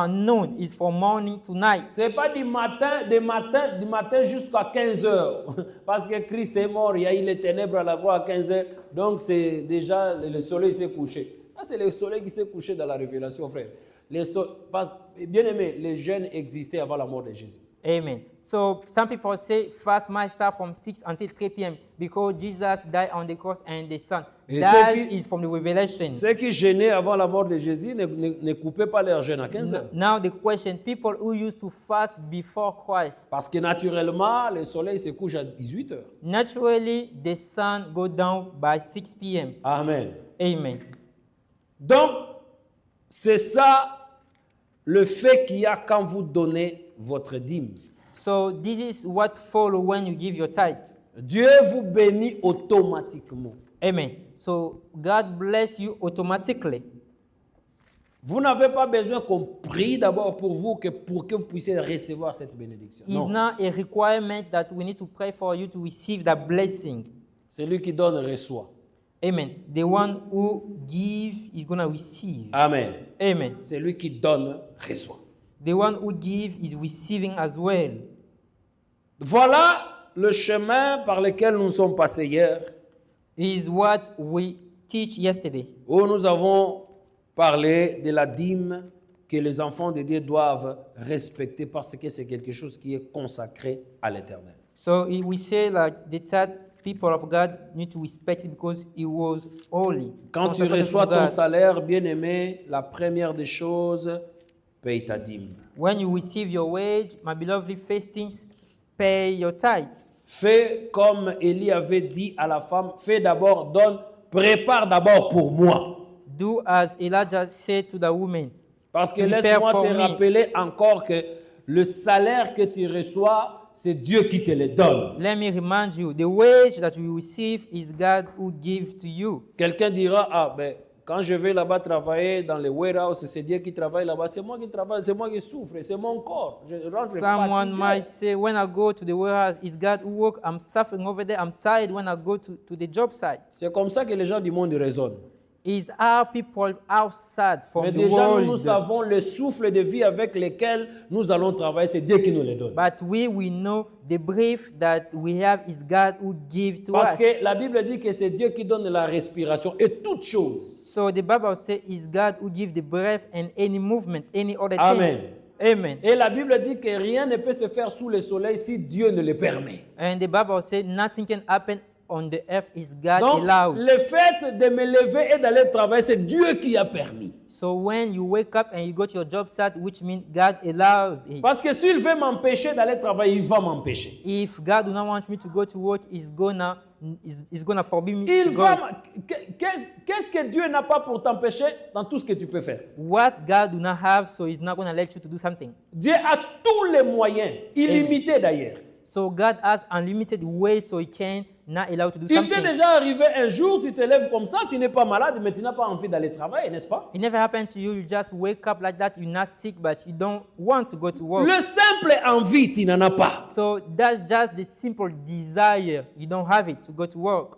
noon. It's from morning to night.
Ce n'est pas du matin jusqu'à 15 heures. Parce que Christ est mort, il y a eu les ténèbres à la croix à 15 heures. Donc, c'est déjà, le soleil s'est couché. Ça, c'est le soleil qui s'est couché dans la révélation, frère. Bien aimé, les jeûnes existaient avant la mort de Jésus.
Amen. So some people say fast might start from 6 until 3 p.m. because Jesus died on the cross and the sun.
Et
That
ceux qui-
is from the Revelation.
Ceux qui jeûnaient avant la mort de Jésus ne coupaient pas leur jeûne à 15 heures.
Now the question, people who used to fast before Christ,
Parce que naturellement, le soleil se couche à 18 heures.
naturally the sun go down by 6 p.m.
Amen.
Amen.
Donc, c'est ça le fait qu'il y a quand vous donnez votre dîme.
So this is what follow when you give your tithe.
Dieu vous bénit automatiquement.
Amen. So God bless you automatically.
Vous n'avez pas besoin qu'on prie d'abord pour vous pour que vous puissiez recevoir cette bénédiction.
It's
Non.
not a requirement that we need to pray for you to receive that blessing.
Celui qui donne reçoit.
Amen. The one who give is going to receive.
Amen.
Amen.
Celui qui donne reçoit.
The one who give is receiving as well.
Voilà le chemin par lequel nous sommes passés hier.
Is what we teach yesterday,
où nous avons parlé de la dîme que les enfants de Dieu doivent respecter parce que c'est quelque chose qui est consacré à l'Éternel.
so we say like the third people of God need to respect it because it was holy.
Quand tu
consecrated to
reçois ton
God.
salaire, bien-aimé, la première des choses, paye ta dîme.
When you receive your wage, my beloved, first things, pay your tithe.
Fais comme Élie avait dit à la femme, fais d'abord, donne, prépare d'abord pour moi.
Do as Elijah said to the woman.
Parce que
Prepare
laisse-moi
for
te
me.
rappeler encore que le salaire que tu reçois, c'est Dieu qui te le donne.
Let me remind you, the wage that you receive is God who gives to you.
Quelqu'un dira, ah ben, quand je vais là-bas travailler dans les warehouse, c'est Dieu qui travaille là-bas, c'est moi qui travaille, c'est moi qui souffre, c'est mon corps. Je rentre
Someone
fatigué.
might say, when I go to the warehouse, it's God who work. I'm suffering over there. I'm tired when I go to the job site.
C'est comme ça que les gens du monde raisonnent.
It's our people outside from
Mais
the
déjà,
world.
nous savons le souffle de vie avec lequel nous allons travailler, c'est Dieu qui nous le donne.
But we know the brief that we have is God who gives to
Parce
us.
que la Bible dit que c'est Dieu qui donne la respiration et toutes choses.
So the Bible says it's God who gives the breath and any movement, any other
Amen.
things. Amen.
Et la Bible dit que rien ne peut se faire sous le soleil si Dieu ne le permet.
And the Bible says nothing can happen on the earth is God
Donc,
allowed.
le fait de me lever et d'aller travailler, c'est Dieu qui a permis.
So when you wake up and you go to your job site, which means God allows it.
Parce que s'il veut m'empêcher d'aller travailler, il va m'empêcher.
If God do not want me to go to work, he's gonna forbid me
Il
to go.
va. Qu'est-ce que Dieu n'a pas pour t'empêcher dans tout ce que tu peux faire?
What God do not have, so he's not gonna let you to do something.
Dieu a tous les moyens, illimités d'ailleurs.
So God has unlimited ways, so he can not allow you to do
Il t'est
something.
déjà arrivé un jour, tu te lèves comme ça, tu n'es pas malade, mais tu n'as pas envie d'aller travailler, n'est-ce pas?
It never happened to you. You just wake up like that. You're not sick, but you don't want to go to work.
Le simple envie, tu n'en as pas.
So that's just the simple desire. You don't have it to go to work.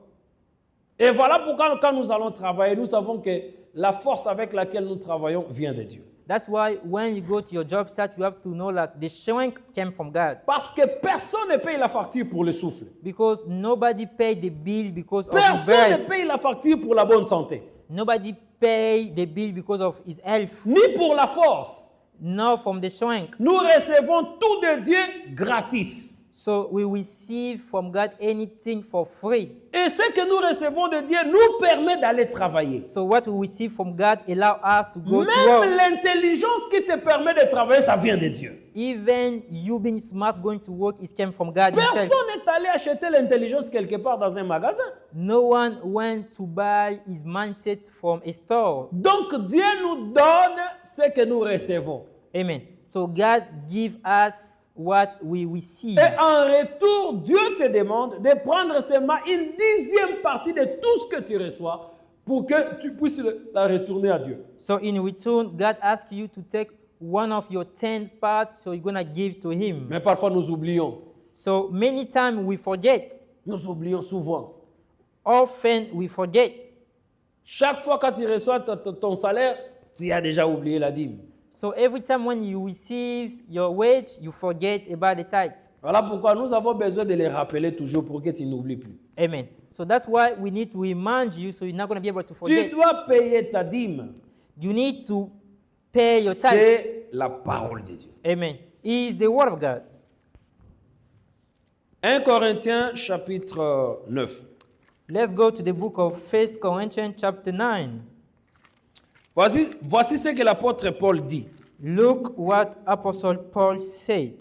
Et voilà pourquoi quand nous allons travailler, nous savons que la force avec laquelle nous travaillons vient de Dieu.
That's why when you go to your job site, you have to know that the strength came from God.
Parce que personne ne paye la facture pour le souffle.
Because nobody paid the bill because of his
Personne ne
breath.
paye la facture pour la bonne santé.
Nobody paid the bill because of his health.
Ni pour la force.
No, from the strength.
Nous recevons tout de Dieu gratis.
So we receive from God anything for free.
Et ce que nous recevons de Dieu nous permet d'aller travailler.
So what we receive from God allow us to go to
Même
work.
l'intelligence qui te permet de travailler, ça vient de Dieu.
Even you being smart going to work is came from God himself.
Personne n'est allé acheter l'intelligence quelque part dans un magasin.
No one went to buy his mindset from a store.
Donc Dieu nous donne ce que nous recevons.
Amen. So God give us what we receive.
Et en retour, Dieu te demande de prendre seulement une 10e partie de tout ce que tu reçois pour que tu puisses la retourner à Dieu.
So in return, God asks you to take one of your 10 parts, so you're going to give to him.
Mais parfois nous oublions.
So many times we forget.
Nous oublions souvent.
Often we forget.
Chaque fois quand tu reçois ton salaire, tu as déjà oublié la dîme.
So every time when you receive your wage, you forget about the tithe.
Voilà pourquoi nous avons besoin de les rappeler toujours pour que tu n'oublies plus.
Amen. So that's why we need to remind you, so you're not going to be able to
Tu
forget.
dois payer ta dîme.
You need to pay your tithe.
C'est la parole de Dieu.
Amen. It is the word of God.
1 Corinthiens chapitre 9.
Let's go to the book of 1 Corinthians chapter 9.
Voici ce que l'apôtre Paul dit.
Look what Apostle Paul said.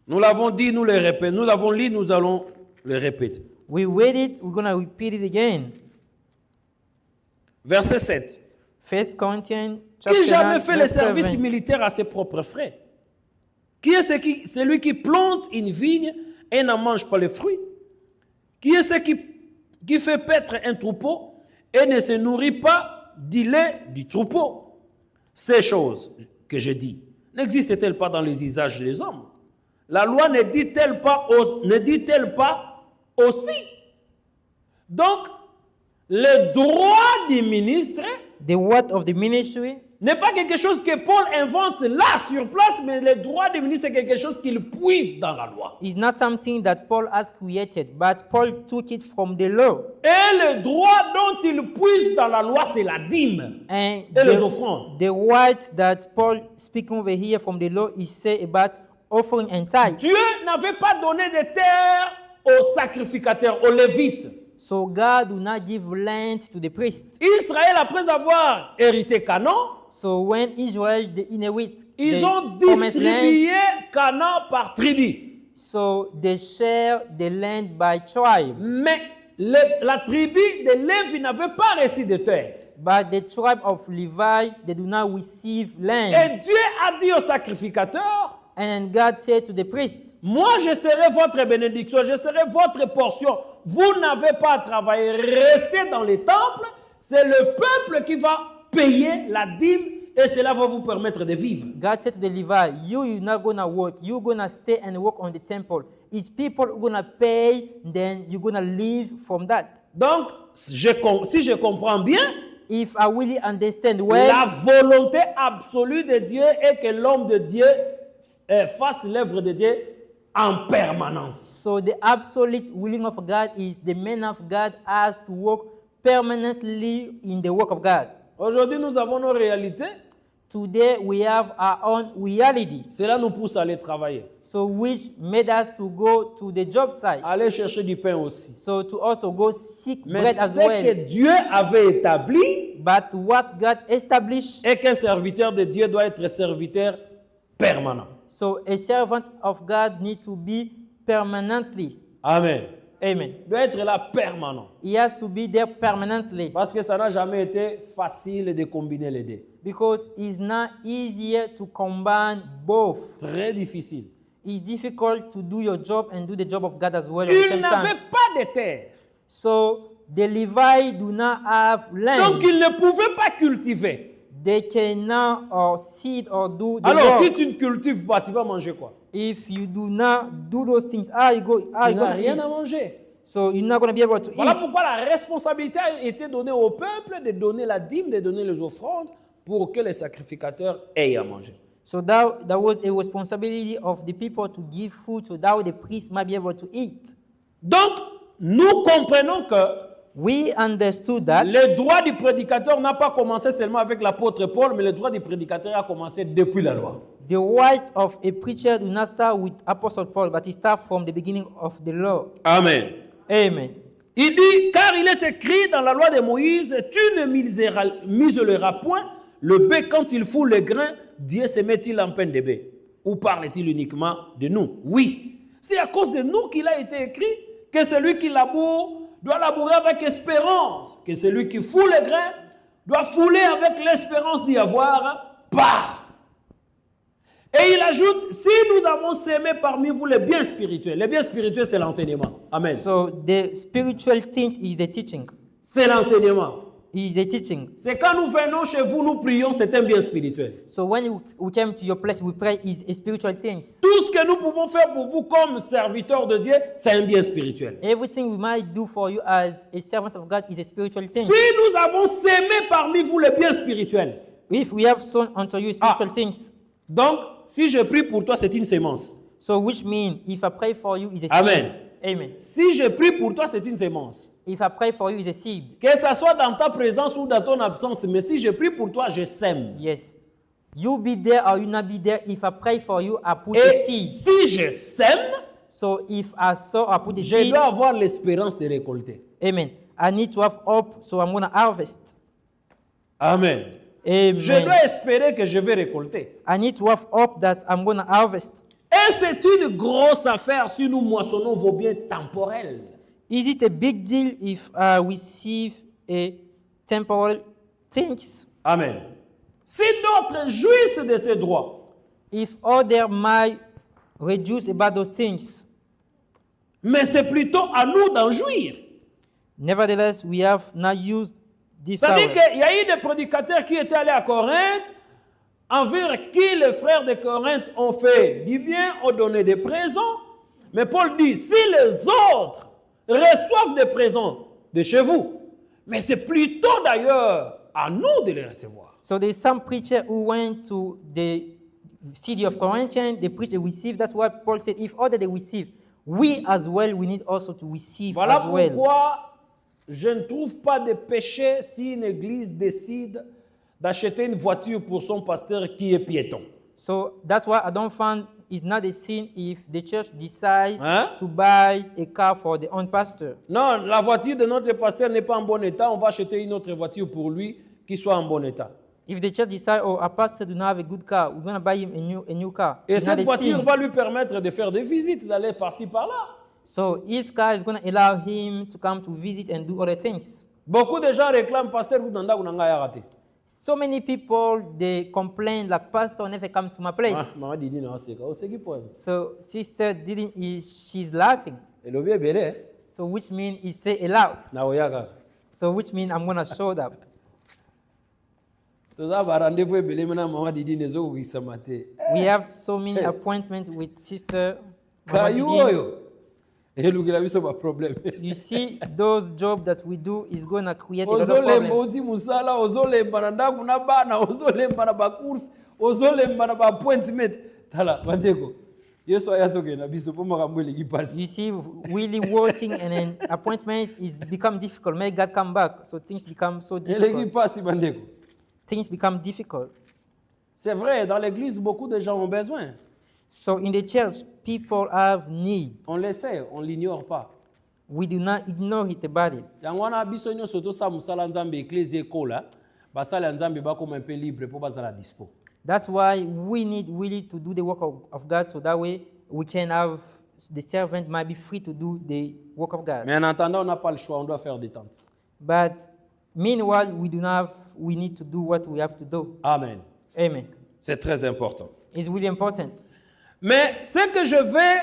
Nous l'avons dit, nous le répétons. Nous l'avons lu, nous allons le répéter.
We read it, we're going to repeat it again.
Verset 7.
1 Corinthians chapter
Qui jamais
9,
fait le
verse
service
7.
militaire à ses propres frais? Qui est celui qui plante une vigne et n'en mange pas les fruits? Qui est celui qui fait paître un troupeau et ne se nourrit pas du lait du troupeau? Ces choses que je dis, n'existent-elles pas dans les usages des hommes? La loi ne dit-elle pas aussi? Donc, le droit du ministre
The word of the ministry
n'est pas quelque chose que Paul invente là sur place, mais le droit de ministre, c'est quelque chose qu'il puise dans la loi.
It's not something that Paul has created, but Paul took it from the law.
Et le droit dont il puise dans la loi, c'est la dîme
And
et les offrandes.
the right that Paul speaking over here from the law is say about offering and tithe.
Dieu n'avait pas donné de terre aux sacrificateurs, aux Lévites.
So God do not give land to the priest.
Israël, après avoir hérité Canaan,
So when Israel they inherit
ils
the
ont
promised land,
distribué Canaan par tribu.
so they share the land by tribe.
Mais la tribu de Lévi n'avait pas reçu de terre.
But the tribe of Levi, they do not receive land.
Et Dieu a dit aux sacrificateurs,
And God said to the priest,
moi je serai votre bénédiction, je serai votre portion. Vous n'avez pas à travailler, restez dans les temples. C'est le peuple qui va payer la dîme et cela va vous permettre de vivre.
God said to the Levi, you're not going to work. You're going to stay and work on the temple. It's people who going to pay, then you're going to live from that.
Donc, si je comprends bien,
If I really understand
la
well,
volonté absolue de Dieu est que l'homme de Dieu fasse l'œuvre de Dieu en permanence.
so the absolute willing of God is the man of God has to work permanently in the work of God.
Aujourd'hui, nous avons nos réalités.
Today we have our own reality.
Cela nous pousse à aller travailler,
So which made us to go to the job site.
aller chercher du pain aussi.
So to also go seek
Mais
bread as
ce que
well.
Dieu avait établi
But what God established,
est qu'un serviteur de Dieu doit être serviteur permanent.
so a servant of God needs to be permanently.
Amen.
Amen.
Il doit être là permanent.
He has to be there permanently
Parce que ça n'a jamais été facile de combiner les deux.
because it's not easier to combine both.
Très difficile.
It's difficult to do your job and do the job of God as well at the
Il
same
n'avait
time.
pas de terre.
So the Levi do not have land.
Donc il ne pouvait pas cultiver.
They cannot or seed or do the
Alors
work.
si tu ne cultives pas, tu vas manger quoi?
If you do not do those things, how you
Tu n'as
gonna
rien à
eat?
manger.
So you're not gonna be able to
Voilà
eat.
pourquoi la responsabilité a été donnée au peuple de donner la dîme, de donner les offrandes pour que les sacrificateurs aient à manger.
So that was a responsibility of the people to give food so that way the priest might be able to eat.
Donc, nous comprenons que
We understood that
le droit du prédicateur n'a pas commencé seulement avec l'apôtre Paul, mais le droit du prédicateur a commencé depuis la loi.
the right of a preacher do not start with Apostle Paul, but it starts from the beginning of the law.
Amen.
Amen.
Il dit, car il est écrit dans la loi de Moïse, tu ne muselleras point le bec quand il fout le grain, Dieu se met-il en peine de bec? Ou parle-t-il uniquement de nous? Oui. C'est à cause de nous qu'il a été écrit que celui qui laboure doit labourer avec espérance, que celui qui fout le grain doit fouler avec l'espérance d'y avoir part. Et il ajoute, si nous avons sémé parmi vous les biens spirituels c'est l'enseignement. Amen.
So the spiritual things is the teaching.
C'est l'enseignement.
Is the teaching.
C'est quand nous venons chez vous, nous prions, c'est un bien spirituel.
So when we came to your place, we pray is a spiritual things.
Tout ce que nous pouvons faire pour vous comme serviteurs de Dieu, c'est un bien spirituel.
Everything we might do for you as a servant of God is a spiritual thing.
Si nous avons sémé parmi vous les biens spirituels,
If we have sown unto you spiritual things,
donc si je prie pour toi, c'est une sémence.
so which means if I pray for you is a seed.
Amen.
Amen.
Si je prie pour toi, c'est une sémence.
If I pray for you is a seed.
Que ça soit dans ta présence ou dans ton absence, mais si je prie pour toi, je sème.
Yes. You be there or you not be there. If I pray for you, I put a
Et
seed.
si je sème,
So if I sow, I put a
je
seed.
dois avoir l'espérance de récolter.
Amen. I need to have hope, so I'm going to harvest.
Amen.
Amen.
Je dois espérer que je vais récolter.
I need to have hope that I'm going to harvest.
Et c'est une grosse affaire si nous moissonnons vos biens temporels.
Is it a big deal if I receive a temporal things?
Amen. Si d'autres jouissent de ces droits,
If other might reduce about those things,
mais c'est plutôt à nous d'en jouir.
nevertheless, we have not used this
C'est-à-dire
power.
qu'il y a eu des prédicateurs qui étaient allés à Corinthe, envers qui les frères de Corinthe ont fait du bien, ont donné des présents. Mais Paul dit, si les autres reçoivent des présents de chez vous, mais c'est plutôt d'ailleurs à nous de les recevoir.
So there's some preacher who went to the city of Corinthians, they preached, they received. That's why Paul said, if others they receive, we as well, we need also to receive
Voilà
as well.
pourquoi je ne trouve pas de péché si une église décide d'acheter une voiture pour son pasteur qui est piéton.
So that's why I don't find it's not a sin if the church decides
Hein?
to buy a car for the own pastor.
Non, la voiture de notre pasteur n'est pas en bon état, on va acheter une autre voiture pour lui qui soit en bon état.
If the church decides, oh, our pastor do not have a good car, we're going to buy him a new car.
Et
It's not
cette
a
voiture
sin.
va lui permettre de faire des visites, d'aller par-ci, par-là.
So his car is going to allow him to come to visit and do other things.
Beaucoup de gens réclament, pasteur, vous n'avez pas raté.
So many people, they complain like, pastor never come to my place.
Ah, maman Didi, non, c'est quoi? C'est qui pour elle?
So sister she's laughing.
Et le vieux béré,
So which means he say aloud.
na oyaga.
So which means I'm going to show up.
Tout ça va rendez-vous belé maintenant maman Didi ne zo qui samate.
We have so many appointments with sister. Mama
Kayu
Didi.
oyo. Et lu la biso ba problème.
You see, those jobs that we do is going to create a lot of
Ozolemba
problems.
oti musala, ozolemba na ndaku na bana, ozolemba na ba course, ozolemba na ba appointment. Tala bandeko. Yesu ayatoke na biso po makambo eleki pasi.
You see, really working and an appointment is become difficult. May God come back, so things become so
Eleki
difficult.
pasi bandeko.
Things become difficult.
C'est vrai, dans l'église, beaucoup de gens ont besoin.
So in the church, people have need.
On le sait, on l'ignore pas.
We do not ignore it about it.
Yango wana biso nyonso tosala mosala nzambe eklise ekola, basala ya nzambe bakoma un peu libre po bazala dispo.
That's why we need really to do the work of God, so that way we can have the servant might be free to do the work of God.
Mais en attendant, on n'a pas le choix, on doit faire des tentes.
But meanwhile, we need to do what we have to do.
Amen.
Amen.
C'est très important.
It's really important.
Mais ce que je vais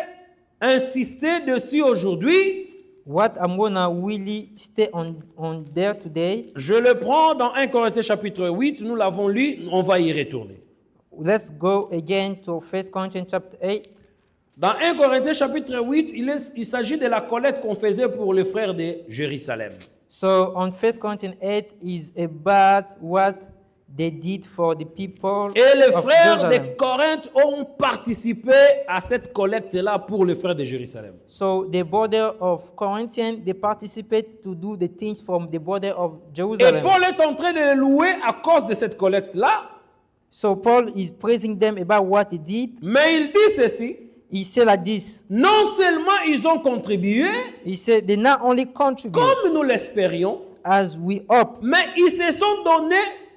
insister dessus aujourd'hui,
What I'm gonna really stay on there today,
je le prends dans 1 Corinthiens chapitre 8, nous l'avons lu, on va y retourner.
let's go again to 1 Corinthians chapter 8.
Dans 1 Corinthiens chapitre 8, il s'agit de la collecte qu'on faisait pour les frères de Jérusalem.
So on 1 Corinthians 8 is about what they did for the people
Et les
of
frères de
Jerusalem.
Corinthe ont participé à cette collecte-là pour les frères de Jérusalem.
So the border of Corinthians, they participate to do the things from the border of
Et
Jerusalem.
Paul est en train de les louer à cause de cette collecte-là,
So Paul is praising them about what they did.
mais il dit ceci,
He said like this.
non seulement ils ont contribué,
He said they not only contribute
comme nous l'espérions,
as we hope,
mais ils se sont donnés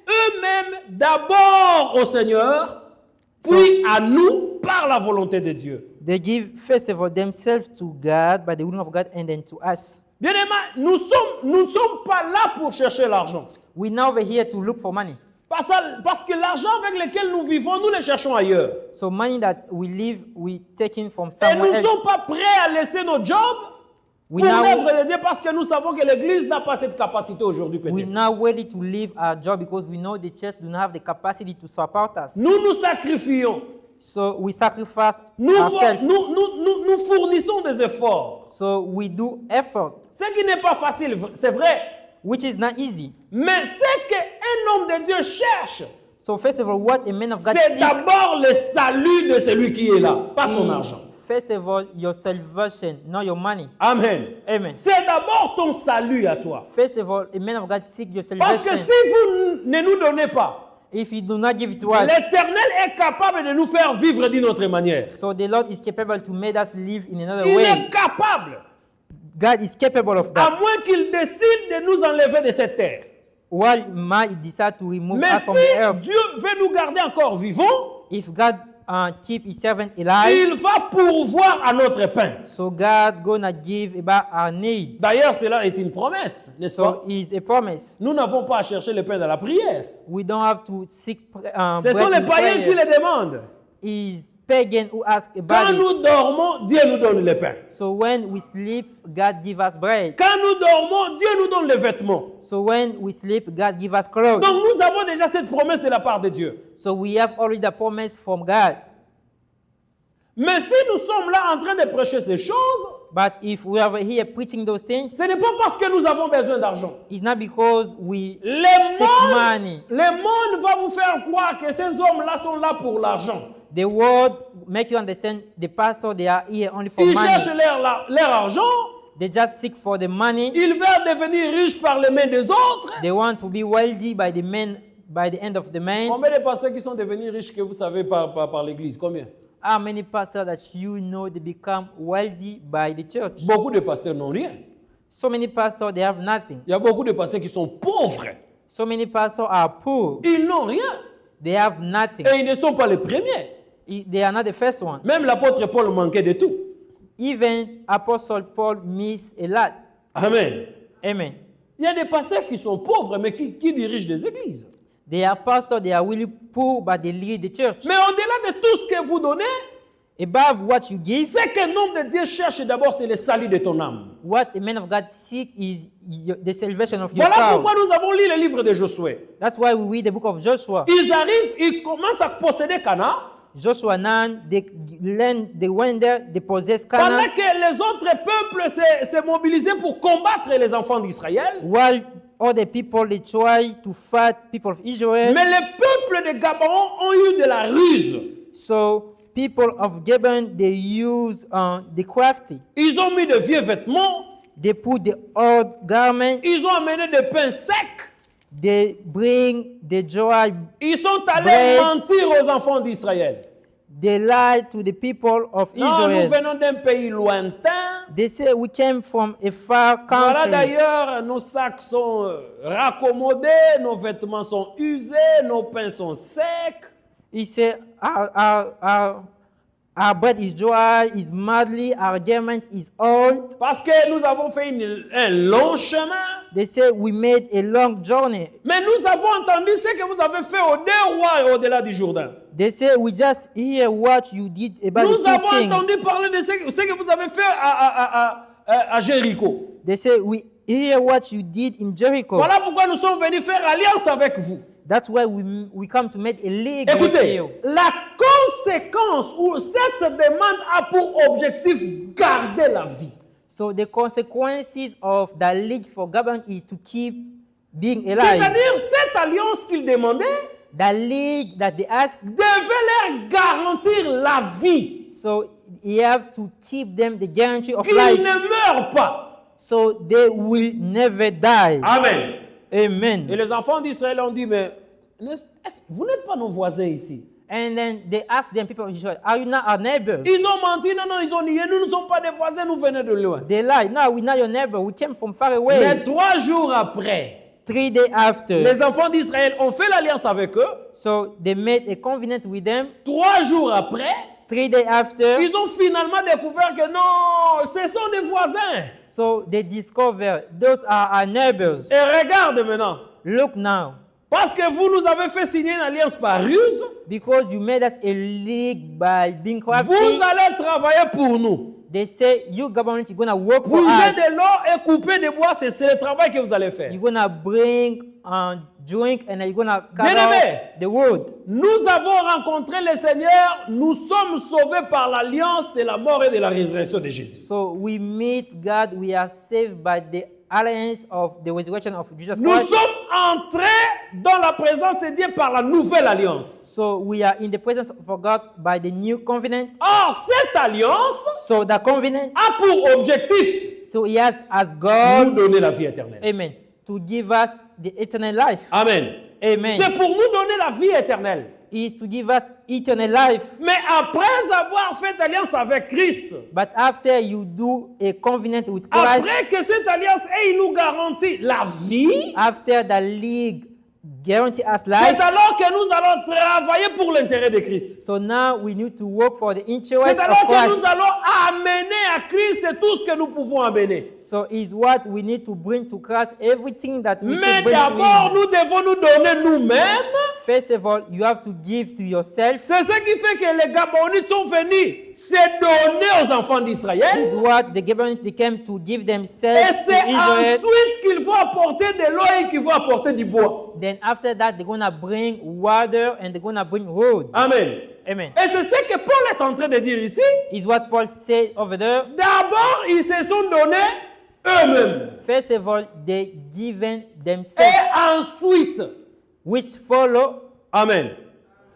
eux-mêmes d'abord au Seigneur, puis à nous par la volonté de Dieu.
they give first of all themselves to God by the will of God and then to us.
Bien-aimés, nous ne sommes pas là pour chercher l'argent.
We're now over here to look for money.
Parce que l'argent avec lequel nous vivons, nous le cherchons ailleurs.
So money that we live, we taking from
Et nous
somewhere
ne
else.
sommes pas prêts à laisser nos jobs
We
pour
now,
l'œuvre de Dieu parce que nous savons que l'Église n'a pas cette capacité aujourd'hui
we're
peut-être.
now ready to leave our job because we know the church do not have the capacity to support us.
Nous nous sacrifions.
So we sacrifice
Nous
ourselves.
fournissons des efforts.
So we do effort,
Ce qui n'est pas facile, c'est vrai.
which is not easy.
Mais ce qu'un homme de Dieu cherche,
So first of all, what a man of God
c'est
seeks
d'abord le salut de celui qui est là, pas son
is,
argent.
first of all, your salvation, not your money.
Amen.
Amen.
C'est d'abord ton salut à toi.
First of all, a man of God seek your
Parce que
salvation.
si vous ne nous donnez pas,
If you do not give it to us,
l'Éternel est capable de nous faire vivre d'une autre manière.
so the Lord is capable to make us live in another
Il
way.
est capable,
God is capable of
à
that.
moins qu'il décide de nous enlever de cette terre.
While might decide to remove
Mais
us from the earth,
si Dieu veut nous garder encore vivants,
if God keep His servant alive,
il va pourvoir à notre pain.
so God gonna give about our need.
D'ailleurs, cela est une promesse, n'est-ce pas?
So it's a promise.
Nous n'avons pas à chercher le pain dans la prière.
We don't have to seek.
Ce sont
bread
les
in
païens qui
prayer.
le demandent.
Is pagan who ask
Quand
about it.
nous dormons, Dieu nous donne le pain.
So when we sleep, God give us bread.
Quand nous dormons, Dieu nous donne les vêtements.
So when we sleep, God give us clothes.
Donc nous avons déjà cette promesse de la part de Dieu.
So we have already the promise from God.
Mais si nous sommes là en train de prêcher ces choses,
But if we are here preaching those things,
ce n'est pas parce que nous avons besoin d'argent.
it's not because we
Le
seek
monde,
money.
le monde va vous faire croire que ces hommes-là sont là pour l'argent.
The world make you understand the pastor, they are here only for
Ils
money.
cherchent leur argent.
They just seek for the money.
Ils veulent devenir riches par les mains des autres.
They want to be wealthy by the men, by the end of the man.
Combien de pasteurs qui sont devenus riches que vous savez par l'église? Combien?
How many pastors that you know they become wealthy by the church?
Beaucoup de pasteurs n'ont rien.
So many pastors, they have nothing.
Il y a beaucoup de pasteurs qui sont pauvres.
So many pastors are poor.
Ils n'ont rien.
They have nothing.
Et ils ne sont pas les premiers.
They are not the first one.
Même l'apôtre Paul manquait de tout.
Even Apostle Paul missed a lot.
Amen.
Amen.
Il y a des pasteurs qui sont pauvres, mais qui dirigent des églises.
They are pastors, they are really poor, but they lead the church.
Mais au-delà de tout ce que vous donnez,
Above what you give,
ce que l'homme de Dieu cherche d'abord, c'est le salut de ton âme.
what the man of God seek is the salvation of your
Voilà
soul.
pourquoi nous avons lu le livre de Josué.
That's why we read the book of Joshua.
Ils arrivent, ils commencent à posséder Canaan,
Joshua 9, they went there, they possessed
pendant
Canaan,
que les autres peuples se mobilisaient pour combattre les enfants d'Israël.
while other people, they try to fight people of Israel.
Mais les peuples de Gabaon ont eu de la ruse.
So people of Gibeon, they use the crafty.
Ils ont mis de vieux vêtements,
They put the old garment,
ils ont amené des pains secs,
they bring the dry,
ils sont allés
bread.
mentir aux enfants d'Israël.
they lie to the people of
Non, nous
Israel.
venons d'un pays lointain.
They say we came from a far
Voilà
country.
d'ailleurs, nos sacs sont raccommodés, nos vêtements sont usés, nos pains sont secs.
He said our bread is dry, is madly, our garment is old.
Parce que nous avons fait un long chemin.
They say we made a long journey.
Mais nous avons entendu ce que vous avez fait aux deux rois et au-delà du Jourdain.
They say we just hear what you did about
Nous
the two
avons
kings.
entendu parler de ce que vous avez fait à Jéricho.
They say we hear what you did in Jericho.
Voilà pourquoi nous sommes venus faire alliance avec vous.
That's why we come to make a league with
Écoutez,
you.
la conséquence ou cette demande a pour objectif garder la vie.
So the consequences of the league for Gabon is to keep being alive.
C'est-à-dire, cette alliance qu'ils demandaient
The league that they ask,
devait leur garantir la vie.
so you have to keep them the guarantee of
Qu'ils
life,
ne meurent pas.
so they will never die.
Amen. Et
Amen.
les enfants d'Israël ont dit, mais vous n'êtes pas nos voisins ici.
And then they ask them, people of Israel, are you not our neighbors?
Ils ont menti, non, ils ont nié, nous ne sommes pas des voisins, nous venons de loin.
They lie, no, we're not your neighbor, we came from far away.
Mais 3 jours après,
3 days after,
les enfants d'Israël ont fait l'alliance avec eux.
so they made a covenant with them.
3 jours après,
3 days after,
ils ont finalement découvert que non, ce sont des voisins.
so they discover those are our neighbors.
Et regarde maintenant,
Look now,
parce que vous nous avez fait signer une alliance par ruse,
because you made us a league by being crafty,
vous allez travailler pour nous.
they say you government you're gonna work for
Vous
us.
êtes de l'eau et couper des bois, c'est le travail que vous allez faire.
You're gonna bring drink and you're gonna cut
Bien-aimé.
out the wood.
Nous avons rencontré le Seigneur, nous sommes sauvés par l'alliance de la mort et de la résurrection de Jésus.
So we meet God, we are saved by the alliance of the resurrection of Jesus
Nous
Christ.
sommes entrés dans la présence de Dieu par la nouvelle alliance.
So we are in the presence of God by the new covenant.
Or, cette alliance
So the covenant,
a pour objectif
so he has as
de nous
God,
donner la vie éternelle.
amen, to give us the eternal life.
Amen.
Amen.
C'est pour nous donner la vie éternelle.
He is to give us eternal life.
Mais après avoir fait alliance avec Christ,
But after you do a covenant with Christ,
après que cette alliance il nous garantit la vie,
after the league guarantee us
c'est
life,
alors que nous allons travailler pour l'intérêt de Christ.
so now we need to work for the interest
C'est
of
alors que
Christ.
nous allons amener à Christ tout ce que nous pouvons amener.
So is what we need to bring to Christ, everything that we
Mais
should bring to
d'abord,
Him.
nous devons nous donner nous-mêmes.
First of all, you have to give to yourself.
C'est ce qui fait que les Gabonites sont venus se donner aux enfants
This is
d'Israël.
what the Gibeonites they came to give
Et
themselves to
c'est
Israel.
ensuite qu'ils vont apporter de l'eau et qu'ils vont apporter du bois.
Then after that, they're gonna bring water and they're gonna bring wood.
Amen.
Amen.
Et c'est ce que Paul est en train de dire ici.
Is what Paul said over there.
D'abord, ils se sont donnés eux-mêmes.
First of all, they given themselves,
Et ensuite,
which follow.
Amen.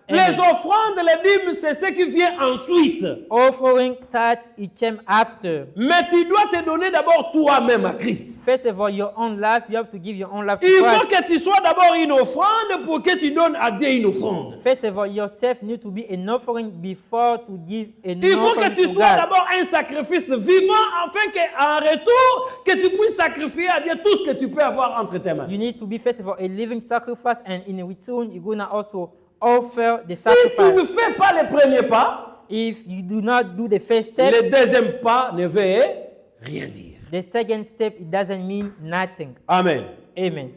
Amen.
Les offrandes, les dîmes, c'est ce qui vient ensuite.
Offering that it came after.
Mais tu dois te donner d'abord toi-même à Christ.
First of all, your own life, you have to give your own life to
Il faut
Christ.
que tu sois d'abord une offrande pour que tu donnes à Dieu une offrande.
First of all, yourself need to be an offering before to give an
Il faut que
offering
tu
to
sois
God.
d'abord un sacrifice vivant afin qu'en retour, que tu puisses sacrifier à Dieu tout ce que tu peux avoir entre tes mains.
You need to be first of all a living sacrifice, and in return, you're gonna also offer the
Si tu ne
sacrifice.
fais pas les premiers pas,
If you do not do the first step,
le deuxième pas ne veut rien dire.
the second step, it doesn't mean nothing.
Amen.
Amen.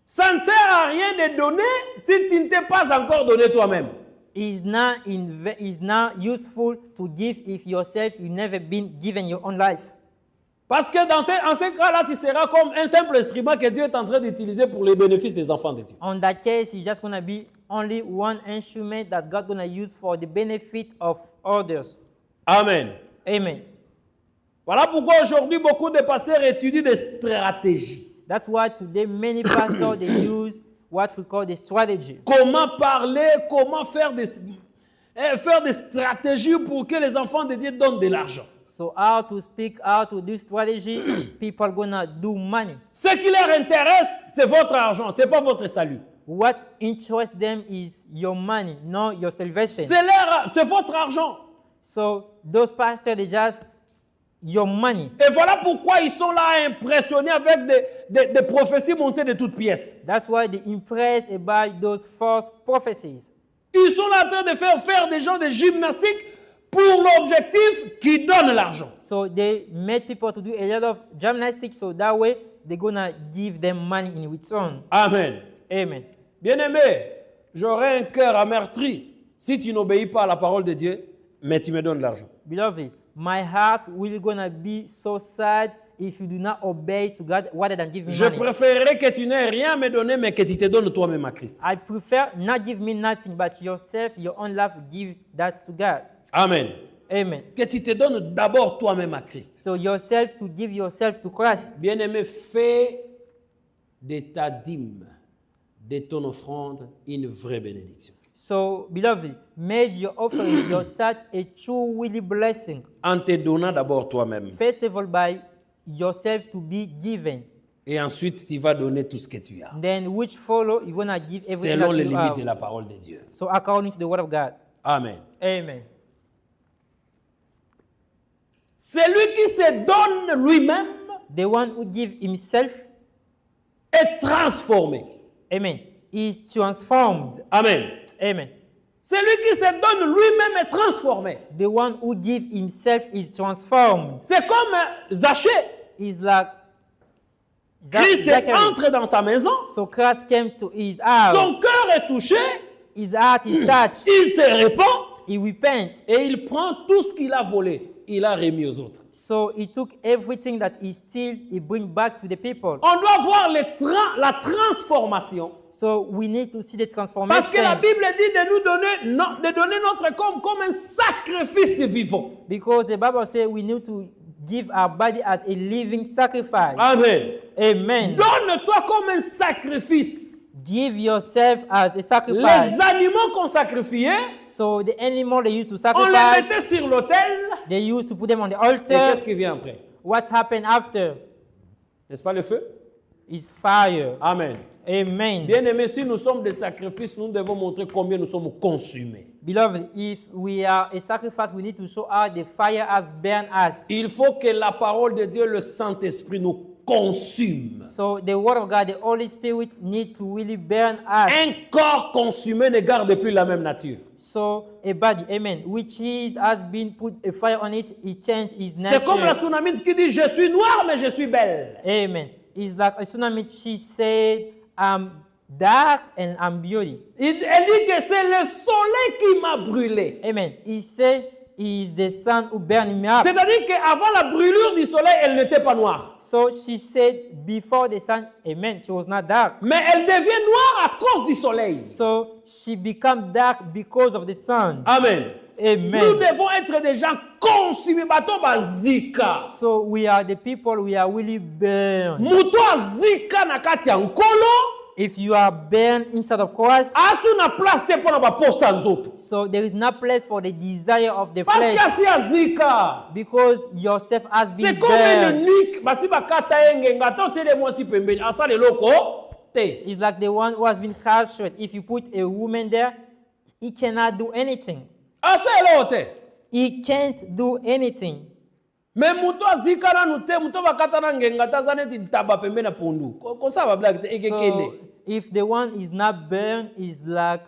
Ça ne sert à rien de donner si tu ne t'es pas encore donné toi-même.
It's not useful to give if yourself you never been given your own life.
Parce que en ce cas-là, tu seras comme un simple instrument que Dieu est en train d'utiliser pour les bénéfices des enfants de Dieu.
On that case, it's just gonna be only one instrument that God gonna use for the benefit of others.
Amen.
Amen.
Voilà pourquoi aujourd'hui, beaucoup de pasteurs étudient des stratégies.
That's why today many pastors they use what we call the strategy.
Comment parler, comment faire des stratégies pour que les enfants de Dieu donnent de l'argent.
So how to speak, how to do strategy, people gonna do money.
Ce qui leur intéresse, c'est votre argent, ce n'est pas votre salut.
What interests them is your money, not your salvation.
C'est votre argent.
So those pastors they just your money.
Et voilà pourquoi ils sont là impressionnés avec des prophéties montées de toutes pièces.
That's why they impressed by those false prophecies.
Ils sont là en train de faire des gens de gymnastique pour l'objectif qui donne l'argent.
So they made people to do a lot of gymnastics so that way they're gonna give them money in return.
Amen.
Amen.
Bien-aimé, j'aurai un cœur amertri si tu n'obéis pas à la parole de Dieu, mais tu me donnes l'argent.
Beloved, my heart will gonna be so sad if you do not obey to God rather than give me
Je
money.
préférerais que tu n'aies rien à me donner, mais que tu te donnes toi-même à Christ.
I prefer not give me nothing, but yourself, your own life, give that to God.
Amen.
Amen.
Que tu te donnes d'abord toi-même à Christ.
So yourself to give yourself to Christ.
Bien-aimé, fais de ta dîme, de ton offrande, une vraie bénédiction.
So, beloved, make your offering, your tithe, a true willy blessing.
En te donnant d'abord toi-même.
First of all, by yourself to be given.
Et ensuite, tu vas donner tout ce que tu as.
Then, which follow, you're gonna give everything
Selon
that
les
you
limites
have.
de la parole de Dieu.
So, according to the word of God.
Amen.
Amen.
Celui qui se donne lui-même
The one who gives himself,
est transformé.
amen, is transformed.
Amen.
Amen.
Celui qui se donne lui-même est transformé.
The one who gives himself is transformed.
C'est comme Zachée.
Is like
Christ
Zachary.
entre dans sa maison.
So Christ came to his house.
Son cœur est touché.
His heart is touched.
Il se répand.
He repents.
Et il prend tout ce qu'il a volé. Il a remis aux autres.
So he took everything that he steal, he bring back to the people.
On doit voir la transformation.
So we need to see the transformation.
Parce que la Bible dit de nous donner notre corps comme un sacrifice vivant.
Because the Bible says we need to give our body as a living sacrifice.
Amen.
Amen.
Donne-toi comme un sacrifice.
Give yourself as a
Les
sacrifice.
animaux qu'on sacrifiait,
So the animal they used to
on les
sacrifice,
mettait sur l'autel.
they used to put them on the
Et
altar.
qu'est-ce qui vient après?
What happened after?
N'est-ce pas le feu?
Is fire.
Amen.
Amen.
Bien-aimés, si nous sommes des sacrifices, nous devons montrer combien nous sommes consumés.
Beloved, if we are a sacrifice, we need to show how the fire has burned us.
Il faut que la parole de Dieu, le Saint-Esprit, nous consume.
So the word of God, the Holy Spirit need to really burn us.
Un corps consumé ne garde plus la même nature.
So a body, amen, which has been put a fire on it, it changed its
C'est comme la
nature.
tsunamite qui dit, je suis noire mais je suis belle.
Amen. It's like a tsunami, she said, I'm dark and I'm beauty.
Elle dit que c'est le soleil qui m'a brûlé.
Amen. He said, is the sun who burned me up.
C'est-à-dire qu'avant la brûlure du soleil, elle n'était pas noire.
So she said, before the sun, amen, she was not dark.
Mais elle devient noire à cause du soleil.
So she became dark because of the sun.
Amen. Nous
Amen.
devons être des gens consumés. Bato bazika.
So we are the people, we are really burned.
Muto azika na kati ya nkolo.
If you are burned inside of Christ,
Asu na place te pona baposa nzoto.
so there is no place for the desire of the
Parce
flesh,
que asi azika.
because yourself has
C'est
been
comme un
burned.
unique. Basi bakata yenge ngata tiele mwasi pembeni. Asa leloko te.
It's like the one who has been castrated. If you put a woman there, he cannot do anything.
Asa elo te.
He can't do anything.
Mais muto azika nanu te. Muto bakata na ngenga taza neti ntaba pembeni na pondu. Kosa ba blague te ekekende.
So if the one is not burned, is like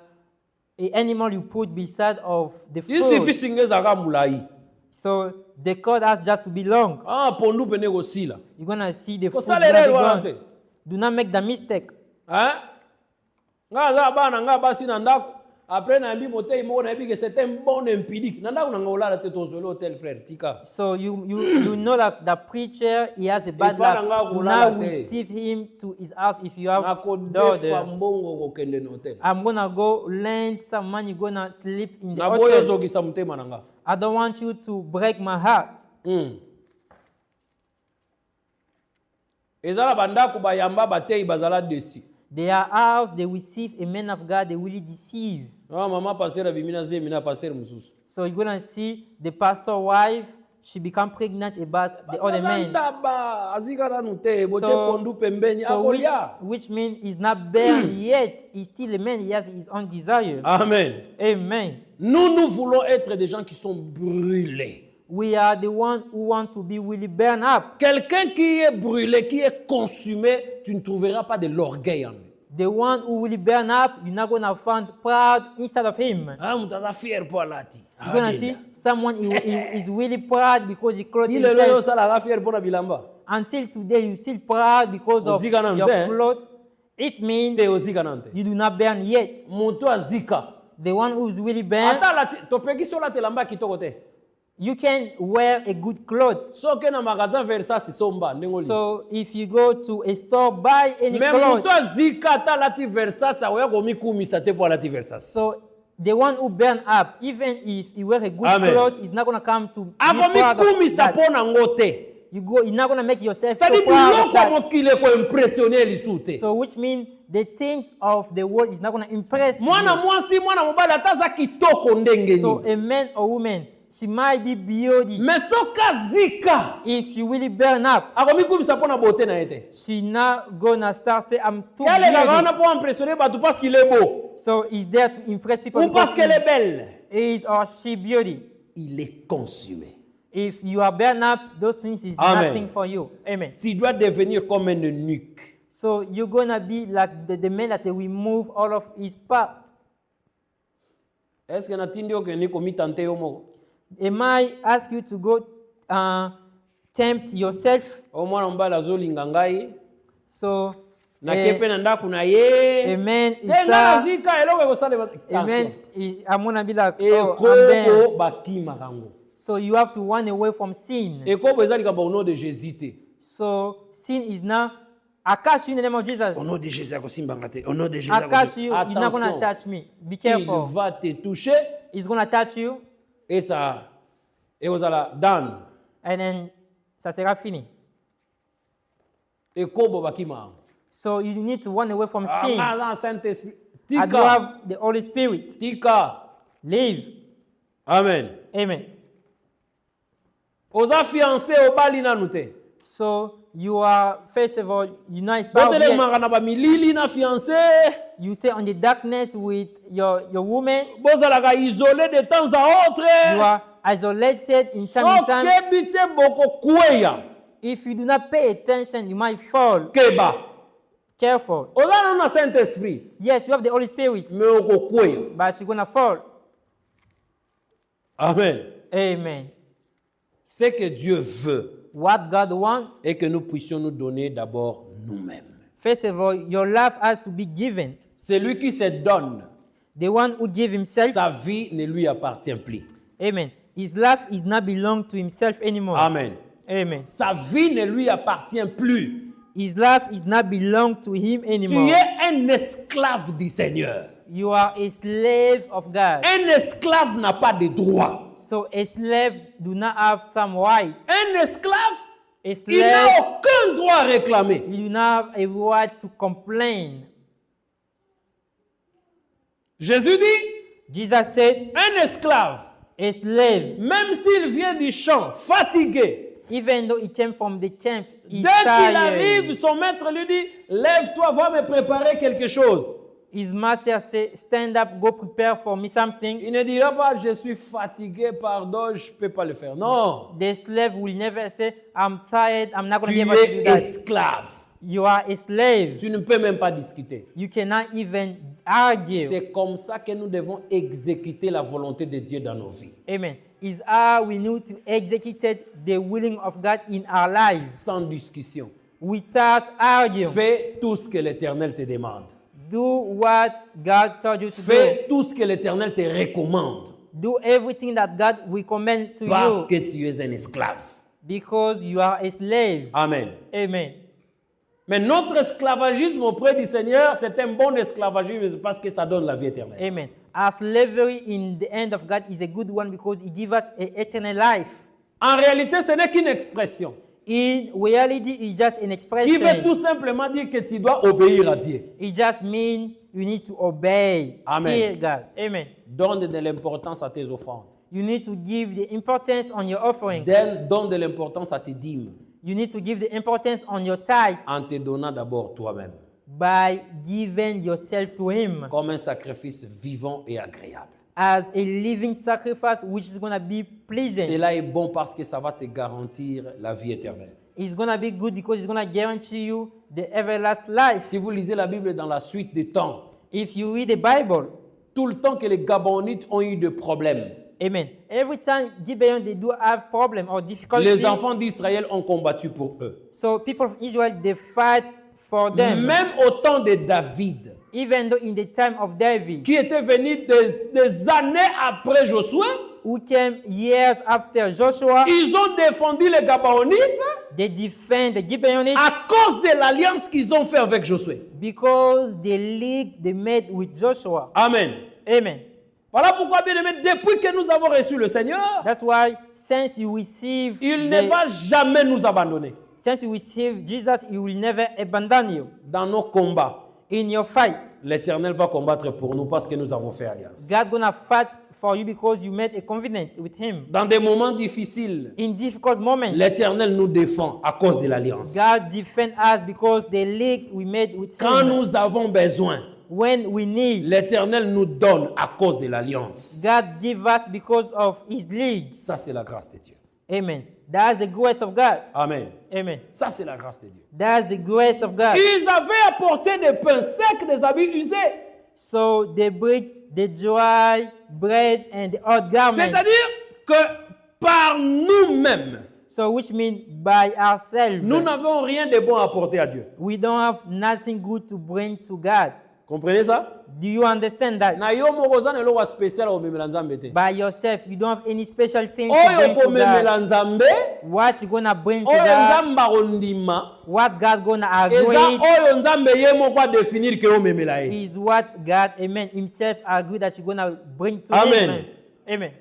an animal you put beside of the
Il suffit
food.
singe zaka mulai.
So the cord has just to be long.
Ah pondu pene kosila.
You're gonna see the food.
Kosa
gonna be
lere wana
gone.
te.
Do not make the mistake.
Hein? Nga za bana nga basi na ndako. Après na mbi motei moko na yebi que c'était un bon impudique. Na ndako na ngolala te tozolo hotel frère tika.
So you know that the preacher, he has a bad
Ipana
luck.
nga
Do
kulala
not
te.
receive him to his house if you have door
Nakodefa
there.
mbongo kokende na hotel.
I'm gonna go lend some money, gonna sleep in the
Na boyo
hotel.
zokisa mutema na nga.
I don't want you to break my heart.
Ezala bandako bayamba batei bazala desi.
Their house, they receive a man of God, they will deceive.
Ah mama pasteur bimina zemina pasteur mususu.
So you're gonna see the pastor wife, she become pregnant about the other man.
Taba azika nanu te boche
So-
pondu pembeni
So
akolia.
which means he's not barren yet, he's still a man, he has his own desire.
Amen.
Amen.
Nous voulons être des gens qui sont brûlés.
We are the one who want to be really burned up.
Quelqu'un qui est brûlé, qui est consumé, tu ne trouveras pas de l'orgueil en lui.
The one who will burn up, you're not gonna find proud inside of him.
Ah, mutaza fier pour alati.
You're gonna see someone who is really proud because he clothes
Il est là,
himself.
ça la fier pour la bilamba.
Until today, you still proud because of
Ozika na
your
nte.
clothes. It means
Te aussi kanante.
you do not burn yet.
Mutu azika.
The one who is really burned,
Ata lati, topeki sola te lamba kitoko te.
you can wear a good cloth.
So ke na magasin Versace somba ndengoli.
So if you go to a store, buy any
Mais
clothes.
mutu azika ata lati Versace aoya komikumisa te pour alati Versace.
So the one who burn up, even if he wear a good
Amen.
cloth, is not gonna come to be proud of
Akomikumisa
that.
po nango te.
You're not gonna make yourself so
C'est-à-dire
proud of
biloko
that.
mokili ko impressionner lisu te.
So which means the things of the world is not gonna impress
Mwana
you.
mwasi mwana mobali ata aza kitoko ndenge
So
nini.
a man or woman, she might be beauty.
Mais soki azika
If she really burn up,
akomikumisa mpo na beauté na ye te.
she not gonna start say I'm too
Alekaka wana
beauty.
mpo impressionner bato parce qu'il est beau
So he's there to impress people
ou parce qu'elle est
because
belle.
he is or she beauty.
Il est consumé.
If you are burn up, those things is
Amen.
nothing for you. Amen.
Tu dois devenir comme un eunuque.
So you're gonna be like the man that will remove all of his part.
Est-ce que natindi okende komitante yo moko?
Am I ask you to go tempt yourself?
O mwana mobali azolinga ngai
So
nake mpe na ndako na
a
ye
man is
te ngai nazika eloko ekosalema
I'm gonna be like, oh, I'm there.
ekobo bakimaka yango.
So you have to run away from sin.
Ekobo eza likambo au nom de Jésus te.
So sin is now. I catch you in the name of Jesus.
Au nom de Jésus akosimbanga te. Au nom de Jésus
I catch you.
akosimbanga.
You're not gonna
Attention.
touch me. Be
Il
careful.
va te toucher
He's gonna touch you,
et ça ekozala dan.
and then ça sera fini.
Ekobo bakima yango.
So you need to run away from sin.
Nga aza Saint-Esprit.
I do
Tika.
have the Holy Spirit.
Tika.
Live.
Amen.
Amen.
Oza fiancé obali nanu te.
So you are, first of all, you're not spouse yet.
Botelemaka na bamilili na fiancé.
You stay on the darkness with your woman.
Bozalaka isolé de temps à
You
autre.
are isolated in time to time.
Sokebi te boko kweya.
If you do not pay attention, you might fall.
Keba.
Careful.
Oza nanu na Saint-Esprit.
Yes, you have the Holy Spirit,
Mais oko kweya.
but you're gonna fall.
Amen.
Amen.
Ce que Dieu veut
What God wants,
est que nous puissions nous donner d'abord nous-mêmes.
first of all, your life has to be given.
Celui qui se donne,
The one who gives himself,
sa vie ne lui appartient plus.
amen. His life is not belong to himself anymore.
Amen.
Amen.
Sa vie ne lui appartient plus.
His life is not belong to him
Tu
anymore.
es un esclave du Seigneur.
You are a slave of God.
Un esclave n'a pas de droit.
So a slave do not have some right.
Un esclave,
A
il n'a
slave
aucun droit à réclamer.
you do not have a right to complain.
Jésus dit,
Jesus said,
un esclave,
a slave,
même s'il vient du champ, fatigué,
even though he came from the camp, he's
dès qu'il arrive,
tired.
son maître lui dit, lève-toi, va me préparer quelque chose.
His master say, stand up, go prepare for me something.
Il ne dira pas, je suis fatigué, pardon, je ne peux pas le faire. Non,
The slave will never say, I'm tired, I'm not going to
tu
be able to do
es
that.
esclave.
You are a slave.
Tu ne peux même pas discuter.
You cannot even argue.
C'est comme ça que nous devons exécuter la volonté de Dieu dans nos vies.
Amen. Is how we need to execute the willing of God in our lives
Sans discussion.
without arguing.
Fais tout ce que l'Éternel te demande.
Do what God told you to
Fais tout ce que l'Éternel te recommande.
do. Do everything that God recommend to
Parce
you
que tu es un esclave.
because you are a slave.
Amen.
Amen.
Mais notre esclavagisme auprès du Seigneur, c'est un bon esclavagisme parce que ça donne la vie éternelle.
Amen. Our slavery in the hand of God is a good one because it gives us an eternal life.
En réalité, ce n'est qu'une expression.
In reality, it's just an
Il veut tout
expression.
simplement dire que tu dois obéir à Dieu.
It just means you need to obey.
Amen.
Fear God. Amen.
Donne de l'importance à tes offrandes.
You need to give the importance on your offering.
Donne de l'importance à tes dîmes
You need to give the importance on your tithe
en te donnant d'abord toi-même
by giving yourself to Him
comme un sacrifice vivant et agréable.
as a living sacrifice, which is going to be pleasing.
Cela est bon parce que ça va te garantir la vie éternelle.
It's going to be good because it's going to guarantee you the everlasting life.
Si vous lisez la Bible dans la suite des temps,
If you read the Bible,
tout le temps que les Gabonites ont eu des problèmes,
amen. Every time Gibeon they do have problem or difficulty,
les enfants d'Israël ont combattu pour eux.
so people of Israel they fight for them.
Même au temps de David,
Even though in the time of David,
qui était venu des années après Josué,
who came years after Joshua,
ils ont défendu les Gabaonites
they defend the Gibeonites
à cause de l'alliance qu'ils ont fait avec Josué.
because the league they made with Joshua.
Amen.
Amen.
Voilà pourquoi, bien aimé, depuis que nous avons reçu le Seigneur,
That's why since you receive
il ne va jamais nous abandonner
since you receive Jesus, He will never abandon you
dans nos combats.
in your fight.
L'Éternel va combattre pour nous parce que nous avons fait alliance.
God gonna fight for you because you made a covenant with Him.
Dans des moments difficiles,
In difficult moments,
l'Éternel nous défend à cause de l'alliance.
God defend us because the league we made with
Quand
Him.
nous avons besoin,
When we need,
l'Éternel nous donne à cause de l'alliance.
God give us because of His league.
Ça, c'est la grâce de Dieu.
Amen. That's the grace of God.
Amen.
Amen.
Ça, c'est la grâce de Dieu.
That's the grace of God.
Ils avaient apporté des pains secs, des habits usés.
So they bring the dry bread and the old garments.
C'est-à-dire que par nous-mêmes,
So which means by ourselves,
nous n'avons rien de bon à apporter à Dieu.
we don't have nothing good to bring to God.
Comprenez ça?
Do you understand that?
Na yo moko oza na eloko ya spécial omemela Nzambe te.
By yourself, you don't have any special thing to
Oyo
bring to God.
komemela Nzambe,
What you gonna bring to
oyo
God?
Nzambe akondima,
What God gonna agree
eza oyo Nzambe ye moko adéfinir ke omemela ye.
is what God, amen, Himself agree that you're gonna bring to
Amen.
Him. Amen.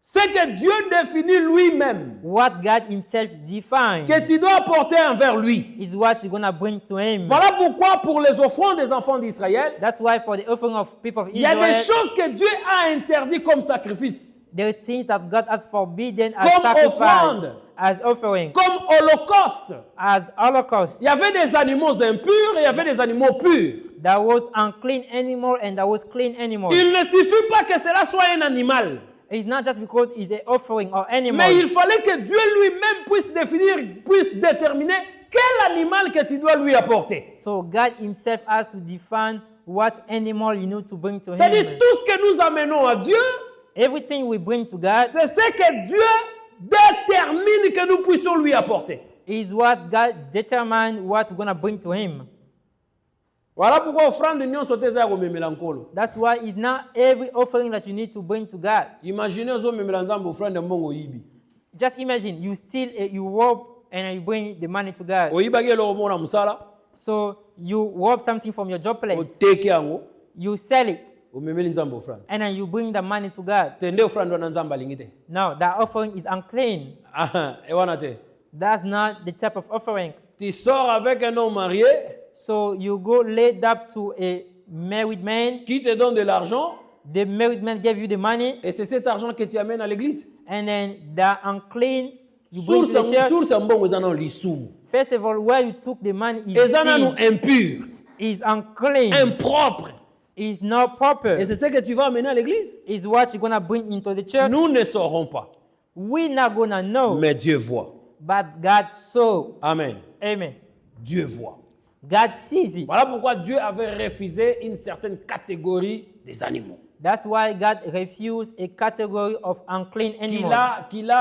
C'est que Dieu définit lui-même
What God Himself defines
que tu dois apporter envers lui.
is what you're gonna bring to Him.
Voilà pourquoi pour les offrandes des enfants d'Israël,
That's why for the offering of people of
il y a des
Israel,
choses que Dieu a interdites comme sacrifice,
there are things that God has forbidden as
Comme
sacrifice,
offrande.
as offering,
comme holocauste.
as holocaust.
Il y avait des animaux impurs et il y avait des animaux purs.
There was unclean animal and there was clean animal.
Il ne suffit pas que cela soit un animal,
It's not just because it's an offering or animal.
mais il fallait que Dieu lui-même puisse déterminer quel animal que tu dois lui apporter.
So God Himself has to define what animal you need to bring to
C'est-à-dire
Him.
tout ce que nous amenons à Dieu,
Everything we bring to God
c'est ce que Dieu détermine que nous puissions lui apporter.
is what God determines what we're going to bring to Him.
Voilà pourquoi offrande nyonso te eza ya komemela nkolo.
That's why it's not every offering that you need to bring to God.
Imaginez ozomemela nzambe offrande mbongo oyibi.
Just imagine you steal, you rob, and you bring the money to God.
Oyibaki eloko moko na mosala,
So you rob something from your job place,
oteki yango,
you sell it,
omemeli nzambe offrande.
and then you bring the money to God.
Te nde offrande wana nzambe alingi te.
No, that offering is unclean.
Ewana te.
That's not the type of offering.
Tu sors avec un homme marié
So you go laid up to a married man.
qui te donne de l'argent
The married man gave you the money,
et c'est cet argent que tu amènes à l'église.
and then the unclean you bring to the church.
Source ya mbongo eza na lisumu.
First of all, where you took the money
Eza nanu
is
impur,
unclean,
impropre.
is not proper.
Et c'est ce que tu vas amener à l'église.
Is what you're gonna bring into the church.
Nous ne saurons pas,
We're not gonna know,
mais Dieu voit.
but God saw.
Amen.
Amen.
Dieu voit.
God sees it.
Voilà pourquoi Dieu avait refusé une certaine catégorie des animaux.
That's why God refused a category of unclean animals.
Qu'il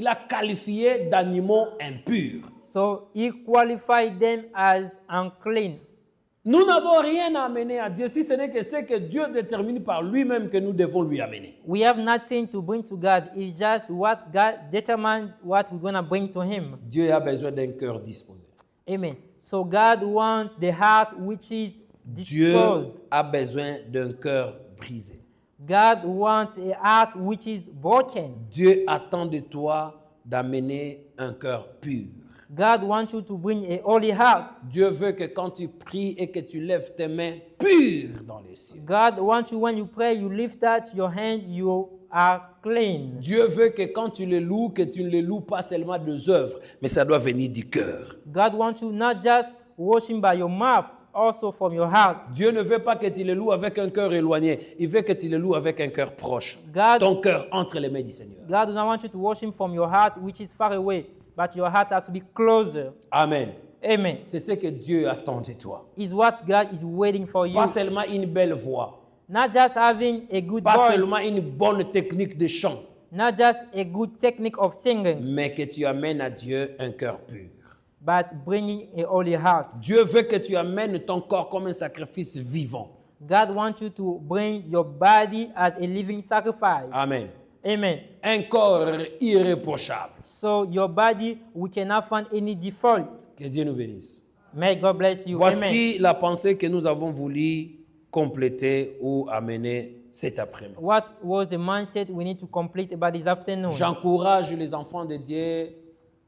a qualifié d'animaux impurs.
So he qualified them as unclean.
Nous n'avons rien à amener à Dieu si ce n'est que ce que Dieu détermine par lui-même que nous devons lui amener.
We have nothing to bring to God. It's just what God determined what we're going to bring to him.
Dieu a besoin d'un cœur disposé.
Amen. So God wants the heart which is
Dieu
disposed.
a besoin d'un cœur brisé.
God wants a heart which is broken.
Dieu attend de toi d'amener un cœur pur.
God wants you to bring a holy heart.
Dieu veut que quand tu pries et que tu lèves tes mains pures dans les cieux.
God wants you when you pray, you lift up your hand, you are clean.
Dieu veut que quand tu le loues, que tu ne le loues pas seulement des œuvres, mais ça doit venir du cœur.
God wants you not just worshiping by your mouth, also from your heart.
Dieu ne veut pas que tu le loues avec un cœur éloigné. Il veut que tu le loues avec un cœur proche.
God-
Ton cœur entre les mains du Seigneur.
God does not want you to worship from your heart, which is far away, but your heart has to be closer.
Amen.
Amen.
C'est ce que Dieu attend de toi.
Is what God is waiting for you.
Pas seulement une belle voix.
Not just having a good
Pas
voice,
seulement une bonne technique de chant.
not just a good technique of singing,
Mais que tu amènes à Dieu un cœur pur.
but bringing a holy heart.
Dieu veut que tu amènes ton corps comme un sacrifice vivant.
God wants you to bring your body as a living sacrifice.
Amen.
Amen.
Un corps irréprochable.
So your body, we cannot find any default.
Que Dieu nous bénisse.
May God bless you. Amen.
Voici la pensée que nous avons voulu compléter ou amener cet après-midi.
What was the mindset we need to complete about this afternoon?
J'encourage les enfants de Dieu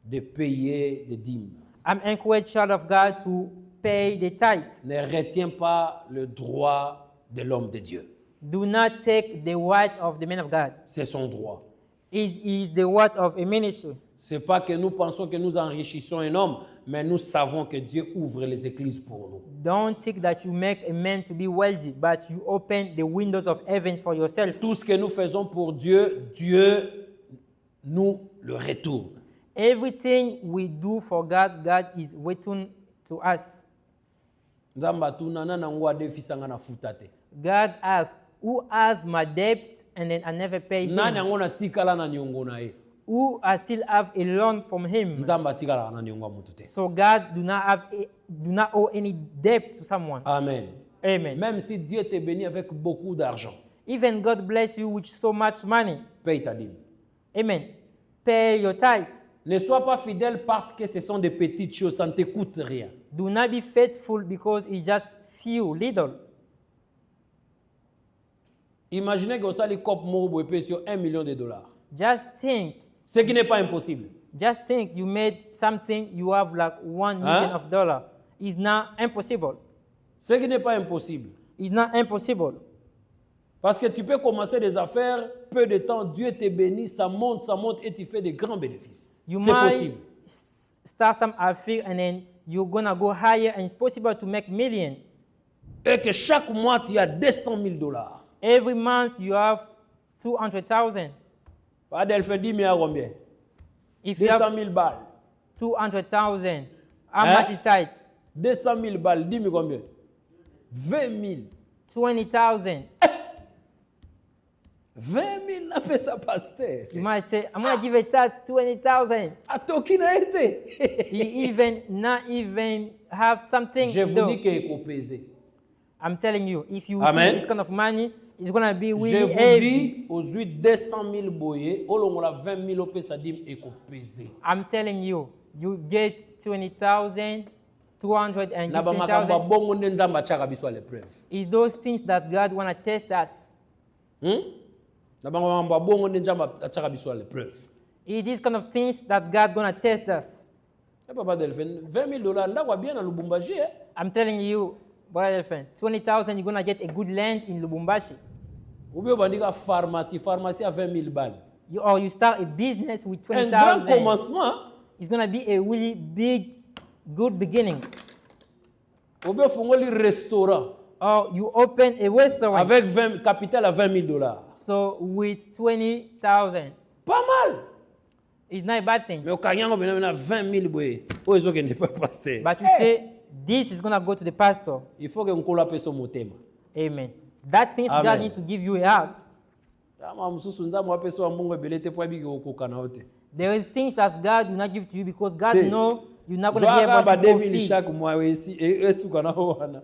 de payer des dîmes.
I'm encouraging child of God to pay the tithe.
Ne retiens pas le droit de l'homme de Dieu.
Do not take the right of the man of God.
C'est son droit.
It is the right of a ministry.
C'est pas que nous pensons que nous enrichissons un homme, mais nous savons que Dieu ouvre les églises pour nous.
Don't think that you make a man to be wealthy, but you open the windows of heaven for yourself.
Tout ce que nous faisons pour Dieu, Dieu nous le retourne.
Everything we do for God, God is waiting to us.
Nzambe atunana na ngo adefisanga na futa te.
God asks, who has my debt and then I never pay
Nani
him?
yango natikala na niongo na ye?
Who I still have a loan from him?
Nzambe atikala na niongo ya mutu te.
So God do not owe any debt to someone.
Amen.
Amen.
Même si Dieu te bénit avec beaucoup d'argent,
Even God bless you with so much money.
paye ta dîme.
Amen. Pay your tithe.
Ne sois pas fidèle parce que ce sont des petites choses, ça ne te coûte rien.
Do not be faithful because it's just few, little.
Imaginez que vous allez cop moro payer sur $1 million.
Just think.
Ce qui n'est pas impossible.
Just think you made something, you have like $1 million of dollars. It's not impossible.
Ce qui n'est pas impossible.
It's not impossible.
Parce que tu peux commencer des affaires, peu de temps, Dieu te bénit, ça monte et tu fais de grands bénéfices.
You
C'est
might
possible.
start some affair and then you're gonna go higher and it's possible to make millions.
Et que chaque mois, tu as $200,000.
Every month you have 200,000.
Pas d'elle 10 000 à combien?
If you
200
have
000 balles.
200,000, how
Hein?
much is that?
200 000 balles, 10 000 combien? 20 000.
20,000.
20 000 na pesa pasteur.
You might say, I'm gonna give a tithe 20,000.
Atoki na été.
He even not even have something
Je
to
vous
do.
dis qu'il faut peser.
I'm telling you, if you
Amen.
see this kind of money, it's going to be
Je
really
vous
heavy.
dis, aux 200 000 boyés, olongola 20 000 opesa dim eko pesé.
I'm telling you, you get 20,000, 200 and
Na ba makambo
15,000.
bongo nde nzamba chaka biso à l'épreuve.
It's those things that God want to test us.
Na ba makambo bongo nde nzamba chaka biso à l'épreuve.
It's these kind of things that God going to test us.
Eh papa Delphin, $20 ndako bien na Lubumbashi eh?
I'm telling you, brother friend, 20,000, you're going to get a good land in Lubumbashi.
Ou bien bandika pharmacie à 20 000 balles.
Or you start a business with
Un grand
20,000.
commencement.
It's going to be a really big, good beginning.
Ou bien fongoli restaurant
Or you open a restaurant.
avec capital à $20.
So with 20,000,
Pas mal.
it's not a bad thing.
Mais au Kanyango, il y a 20 000 boyés. Oh, ils ont n'est pas pasteur.
But you say, this is going to go to the pastor.
Il faut que nous collape son motema.
Amen. That things God
Amen.
need to give you a heart. There is things that God will not give to you because God
See.
knows you're not going to be able to
20 000
fulfill.
chaque mois ici et suka na wana.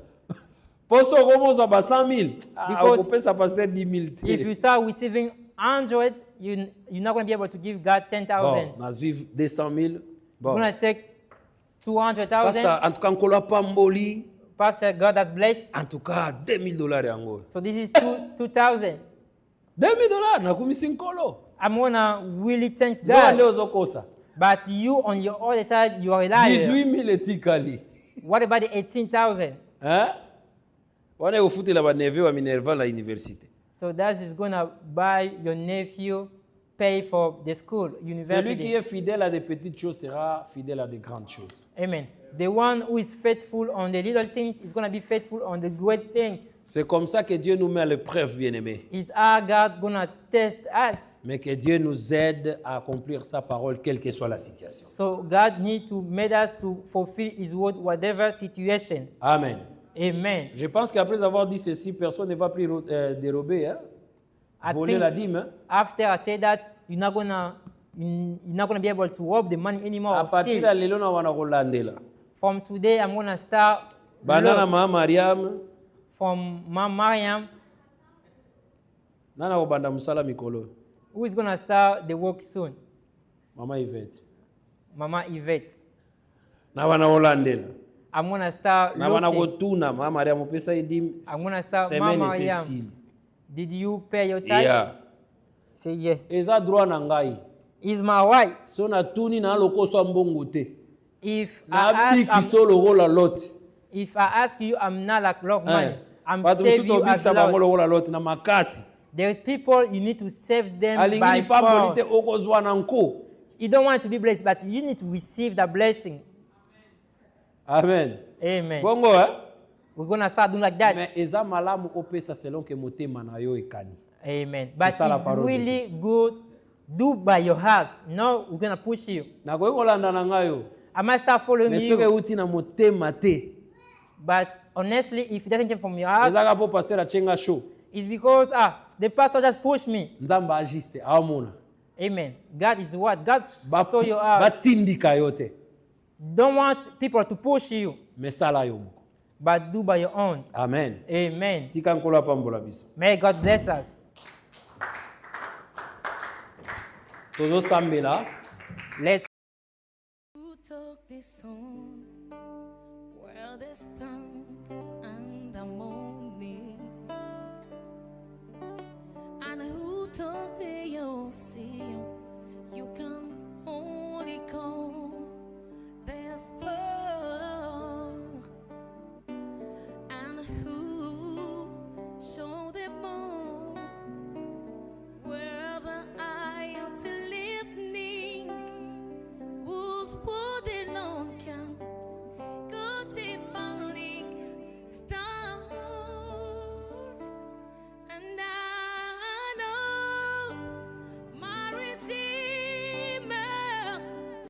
Poso komo za ba 100 000.
Because
Ko pesa pasteur 10 000.
If you start receiving 100, you're not going to be able to give God 10,000.
Bon, na suivre 200 000.
You're
Bon.
going to take 200,000.
Pasteur, en tout cas nkola pamboli.
Pastor, God has blessed.
En tout cas $2,000 yango.
So this is 2,000.
$2,000 na kumisi nkolo.
I'm going to really thank
Ndio leo
God.
zokosa.
But you, on your other side, you are a liar.
18 000 etikali.
What about the 18,000?
Hein? Wana ufutila ba neve wa Minerva la université.
So that is going to buy your nephew, pay for the school,
Celui qui
university.
est fidèle à des petites choses sera fidèle à des grandes choses.
Amen. The one who is faithful on the little things is going to be faithful on the great things.
C'est comme ça que Dieu nous met à l'épreuve, bien-aimés.
Is our God going to test us?
Mais que Dieu nous aide à accomplir sa parole, quelle que soit la situation.
So God needs to make us to fulfill His word, whatever situation.
Amen.
Amen.
Je pense qu'après avoir dit ceci, personne ne va plus dérober, hein?
I
Voler
think
la dîme. Hein?
after I say that, you're not gonna be able to rob the money anymore.
À
or
partir
steal.
de lelo na wana kolandela.
From today, I'm gonna start
Banana
love
ma Mariam,
from Mama Mariam,
nana obanda musala mikolo.
who is gonna start the work soon.
Mama Yvette.
Mama Yvette.
Na wana kolandela.
I'm gonna start
Na wana
looking.
kotuna ma Mariam opesa idim.
I'm gonna start
Semaine
Mama Mariam.
Cécile.
Did you pay your tithe?
Yeah.
Say yes.
Eza droit na ngai.
Is my wife.
So na tuni na lokoso mbongo te.
If
Na
I
biki
ask,
so lokola lot.
if I ask you, I'm not like love money. I'm
Bato
save
musuto
you as
bikisa bango
Lord.
lokola lot na makasi.
There's people you need to save them
Alingi
by
ni pamboli te
force.
okozwa na nko.
You don't want to be blessed, but you need to receive the blessing.
Amen.
Amen.
Bongo hein?
We're gonna start doing like that.
Mais eza malamu opesa selon que motema na yo ekani.
Amen. But
ça la
it's
parole de
really good. Do by your heart. No, we're gonna push you.
Na koyi kolanda na ngayo.
I might start following
Mais soki
you.
euti na motema te.
But honestly, if it doesn't come from your heart,
Ezaka po pasteur achenga show.
it's because the pastor just pushed me.
Nzamba agiste amona.
Amen. God is what? God saw your heart.
Batindika yo te.
Don't want people to push you,
Mais sala yo moko.
but do by your own.
Amen.
Amen.
Tika nkolo apambola biso.
May God bless us.
Tozo sambela.
Let's
Who took this song where they stand and the morning, and who took this